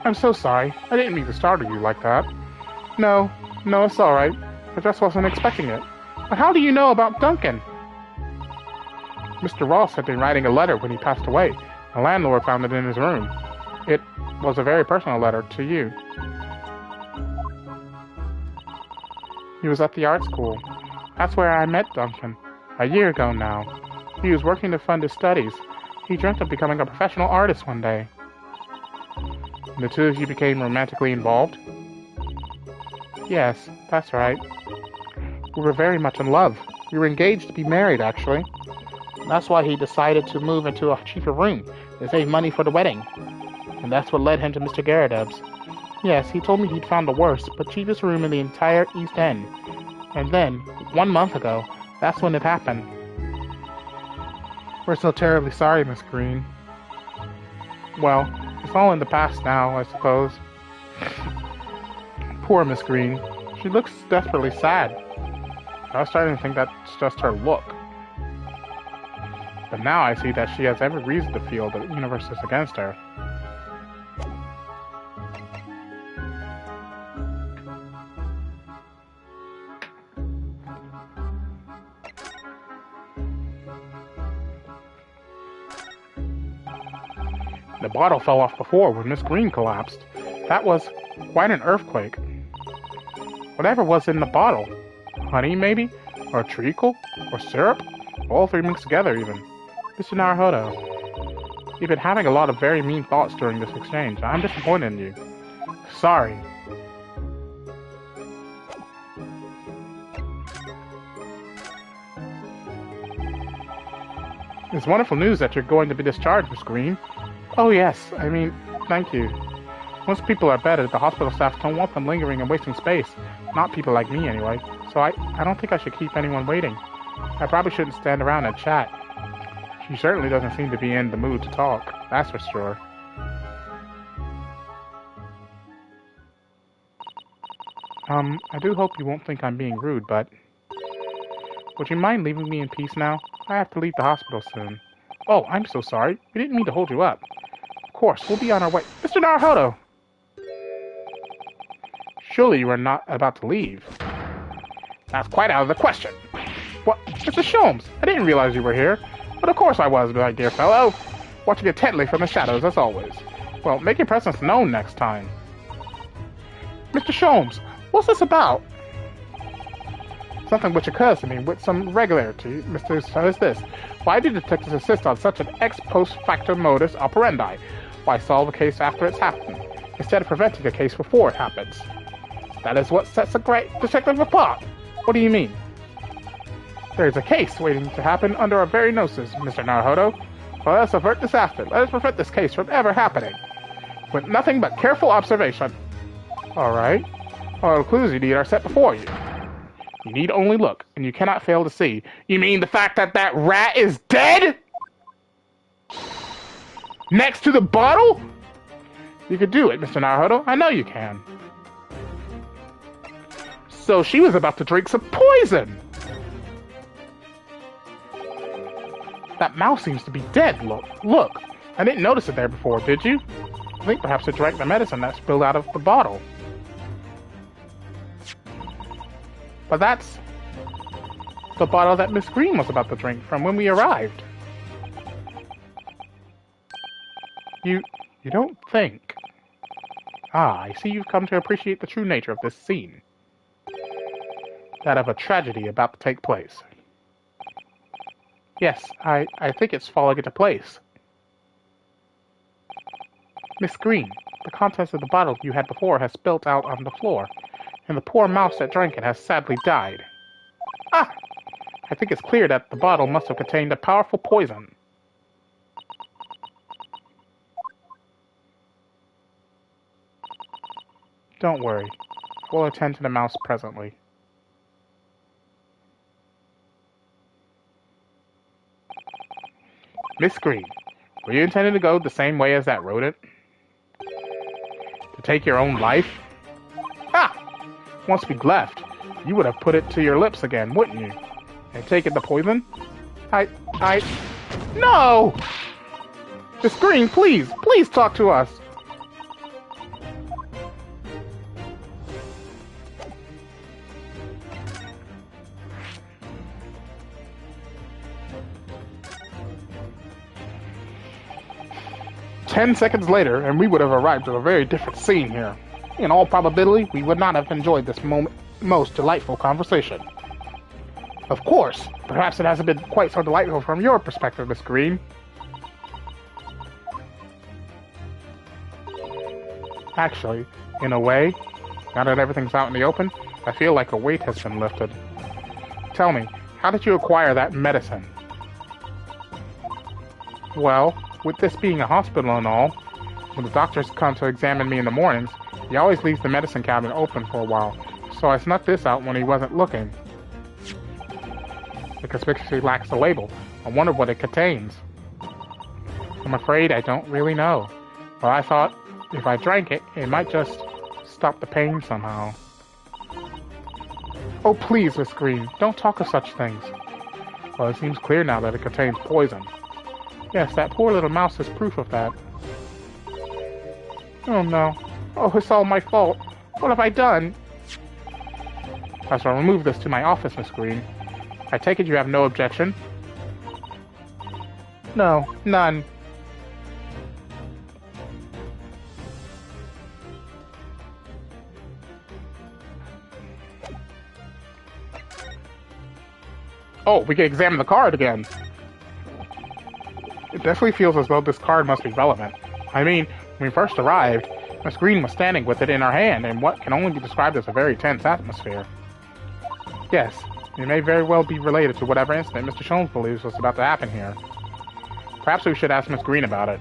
I'm so sorry. I didn't mean to startle you like that. No, it's alright. I just wasn't expecting it. But how do you know about Duncan? Mr. Ross had been writing a letter when he passed away. The landlord found it in his room. It was a very personal letter to you. He was at the art school. That's where I met Duncan. A year ago now. He was working to fund his studies. He dreamt of becoming a professional artist one day. The two of you became romantically involved? Yes, that's right. We were very much in love. We were engaged to be married, actually. That's why he decided to move into a cheaper room to save money for the wedding. And that's what led him to Mr. Garadeb's. Yes, he told me he'd found the worst, but cheapest room in the entire East End. And then, 1 month ago, that's when it happened. We're so terribly sorry, Miss Green. Well, it's all in the past now, I suppose. Poor Miss Green. She looks desperately sad. I was starting to think that's just her look. But now I see that she has every reason to feel the universe is against her. The bottle fell off before when Miss Green collapsed. That was quite an earthquake. Whatever was in the bottle? Honey, maybe? Or treacle? Or syrup? All three mixed together, even. Mr. Naruhodo, you've been having a lot of very mean thoughts during this exchange. I'm disappointed in you. Sorry. It's wonderful news that you're going to be discharged, Miss Green. Oh yes, thank you. Most people are better. The hospital staff don't want them lingering and wasting space. Not people like me, anyway. So I don't think I should keep anyone waiting. I probably shouldn't stand around and chat. She certainly doesn't seem to be in the mood to talk, that's for sure. I do hope you won't think I'm being rude, but... Would you mind leaving me in peace now? I have to leave the hospital soon. Oh, I'm so sorry. We didn't mean to hold you up. Of course, we'll be on our way. Mr. Naruhodo! Surely you are not about to leave. That's quite out of the question. What? Mr. Sholmes, I didn't realize you were here. But of course I was, my dear fellow. Watching you intently from the shadows, as always. Well, make your presence known next time. Mr. Sholmes, what's this about? Something which occurs to me with some regularity, Mr. So is this. Why do detectives insist on such an ex post facto modus operandi? Why solve a case after it's happened, instead of preventing a case before it happens? That is what sets a great detective apart. What do you mean? There is a case waiting to happen under our very noses, Mr. Naruhodo. Well, let us avert disaster. Let us prevent this case from ever happening. With nothing but careful observation. Alright. All the clues you need are set before you. You need only look, and you cannot fail to see. You mean the fact that that rat is dead? Next to the bottle? You could do it, Mr. Naruhodo. I know you can. So she was about to drink some poison. That mouse seems to be dead. Look. I didn't notice it there before, did you? I think perhaps it drank the medicine that spilled out of the bottle. But that's the bottle that Miss Green was about to drink from when we arrived. You don't think... Ah, I see you've come to appreciate the true nature of this scene. That of a tragedy about to take place. Yes, I think it's falling into place. Miss Green, the contents of the bottle you had before has spilt out on the floor, and the poor mouse that drank it has sadly died. Ah! I think it's clear that the bottle must have contained a powerful poison. Don't worry. We'll attend to the mouse presently. Miss Green, were you intending to go the same way as that rodent? To take your own life? Ah! Once we'd left, you would have put it to your lips again, wouldn't you? And taken the poison? No! Miss Green, please talk to us! "10 seconds later, and we would have arrived at a very different scene here. In all probability, we would not have enjoyed this most delightful conversation. Of course, perhaps it hasn't been quite so delightful from your perspective, Miss Green. Actually, in a way, now that everything's out in the open, I feel like a weight has been lifted. Tell me, how did you acquire that medicine?" Well, with this being a hospital and all, when the doctors come to examine me in the mornings, he always leaves the medicine cabinet open for a while, so I snuck this out when he wasn't looking. It conspicuously lacks the label. I wonder what it contains. I'm afraid I don't really know, but I thought if I drank it, it might just stop the pain somehow. Oh please, Miss Green, don't talk of such things. Well, it seems clear now that it contains poison. Yes, that poor little mouse is proof of that. Oh no. Oh, it's all my fault. What have I done? I shall remove this to my office, Miss Green. I take it you have no objection? No, none. Oh, we can examine the card again. It definitely feels as though this card must be relevant. I mean, when we first arrived, Miss Green was standing with it in her hand in what can only be described as a very tense atmosphere. Yes, it may very well be related to whatever incident Mr. Sholmes believes was about to happen here. Perhaps we should ask Miss Green about it.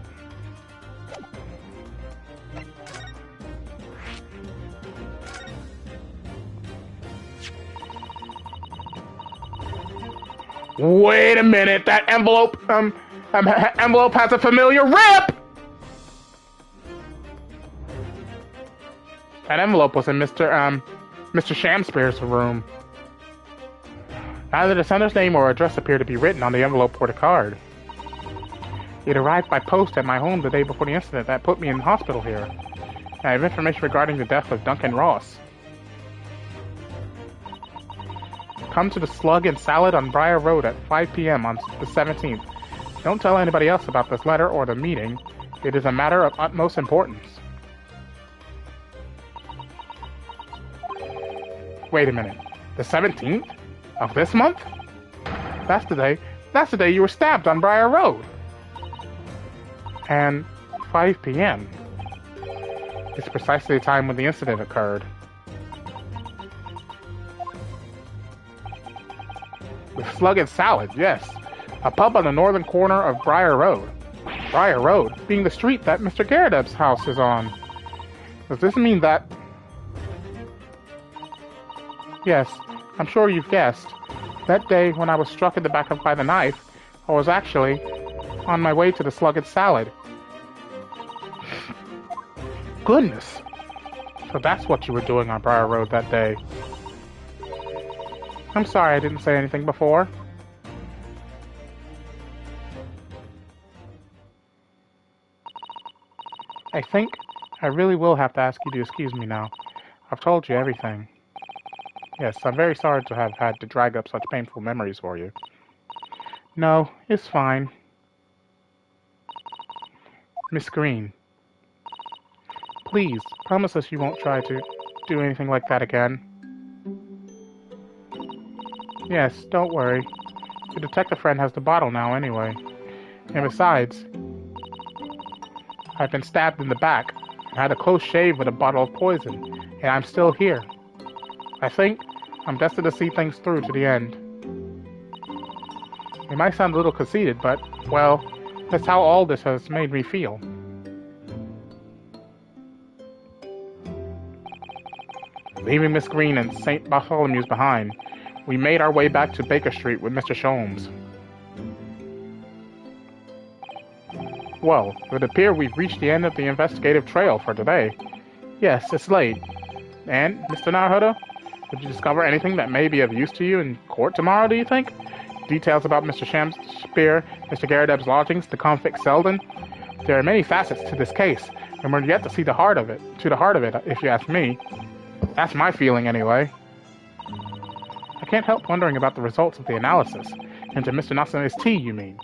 Wait a minute, that envelope has a familiar rip! That envelope was in Mr. Shamspeare's room. Neither the sender's name or address appear to be written on the envelope or the card. It arrived by post at my home the day before the incident that put me in the hospital here. I have information regarding the death of Duncan Ross. Come to the Slug and Salad on Briar Road at 5 p.m. on the 17th. Don't tell anybody else about this letter or the meeting. It is a matter of utmost importance. Wait a minute. The 17th? Of this month? That's the day you were stabbed on Briar Road. And 5 p.m. is precisely the time when the incident occurred. The Slug and Salad, yes. A pub on the northern corner of Briar Road. Briar Road being the street that Mr. Garrideb's house is on. Does this mean that... Yes, I'm sure you've guessed. That day when I was struck in the back by the knife, I was actually on my way to the Slug and Salad. Goodness! So that's what you were doing on Briar Road that day. I'm sorry I didn't say anything before. I think I really will have to ask you to excuse me now. I've told you everything. Yes, I'm very sorry to have had to drag up such painful memories for you. No, it's fine. Miss Green, please, promise us you won't try to do anything like that again. Yes, don't worry. Your detective friend has the bottle now anyway. And besides, I've been stabbed in the back and had a close shave with a bottle of poison, and I'm still here. I think I'm destined to see things through to the end. It might sound a little conceited, but, well, that's how all this has made me feel. Leaving Miss Green and St. Bartholomew's behind, we made our way back to Baker Street with Mr. Sholmes. Well, it would appear we've reached the end of the investigative trail for today. Yes, it's late. And, Mr. Naruhodo, did you discover anything that may be of use to you in court tomorrow, do you think? Details about Mr. Sham's spear, Mr. Garadeb's lodgings, the convict Selden? There are many facets to this case, and we're yet to see the heart of it, if you ask me. That's my feeling, anyway. I can't help wondering about the results of the analysis. Into Mr. Natsume's tea, you mean?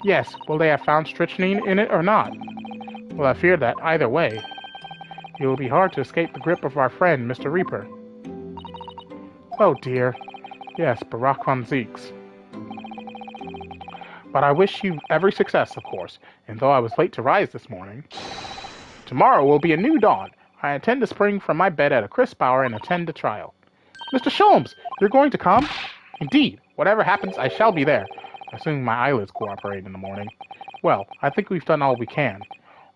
Yes, will they have found strychnine in it or not? Well, I fear that, either way, it will be hard to escape the grip of our friend, Mr. Reaper. Oh dear. Yes, Barack von Zeeks. But I wish you every success, of course, and though I was late to rise this morning, tomorrow will be a new dawn. I intend to spring from my bed at a crisp hour and attend the trial. Mr. Sholmes, you're going to come? Indeed. Whatever happens, I shall be there, assuming my eyelids cooperate in the morning. Well, I think we've done all we can.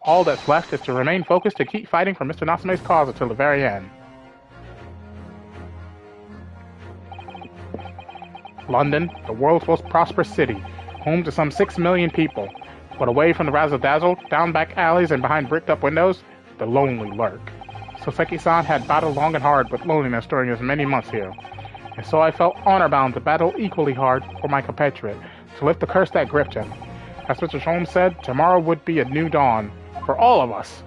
All that's left is to remain focused to keep fighting for Mr. Natsume's cause until the very end. London, the world's most prosperous city, home to some 6 million people. But away from the razzle-dazzle, down back alleys and behind bricked-up windows, the lonely lurk. Soseki-san had battled long and hard with loneliness during his many months here, and so I felt honor-bound to battle equally hard for my compatriot, to lift the curse that gripped him. As Mr. Sholmes said, tomorrow would be a new dawn for all of us.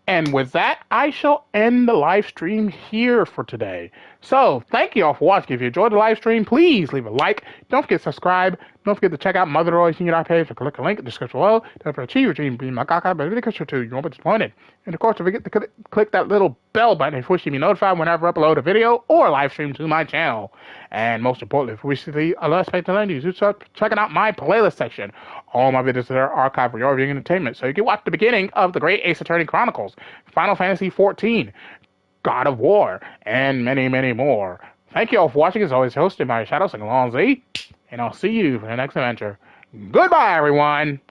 And with that, I shall end the live stream here for today. So, thank you all for watching. If you enjoyed the live stream, please leave a like. Don't forget to subscribe. Don't forget to check out Mother Roy's Senior page or click a link in the description below. Don't forget to achieve your dream, be my gaga, but you won't be disappointed. And of course, don't forget to click that little bell button if you wish to be notified whenever I upload a video or live stream to my channel. And most importantly, if you wish to see a less paid talent, you start checking out my playlist section. All my videos are archived for your viewing entertainment, so you can watch the beginning of the Great Ace Attorney Chronicles, Final Fantasy XIV, God of War, and many, many more. Thank you all for watching. As always, hosted by Shadow, saying along Z, and I'll see you for the next adventure. Goodbye, everyone!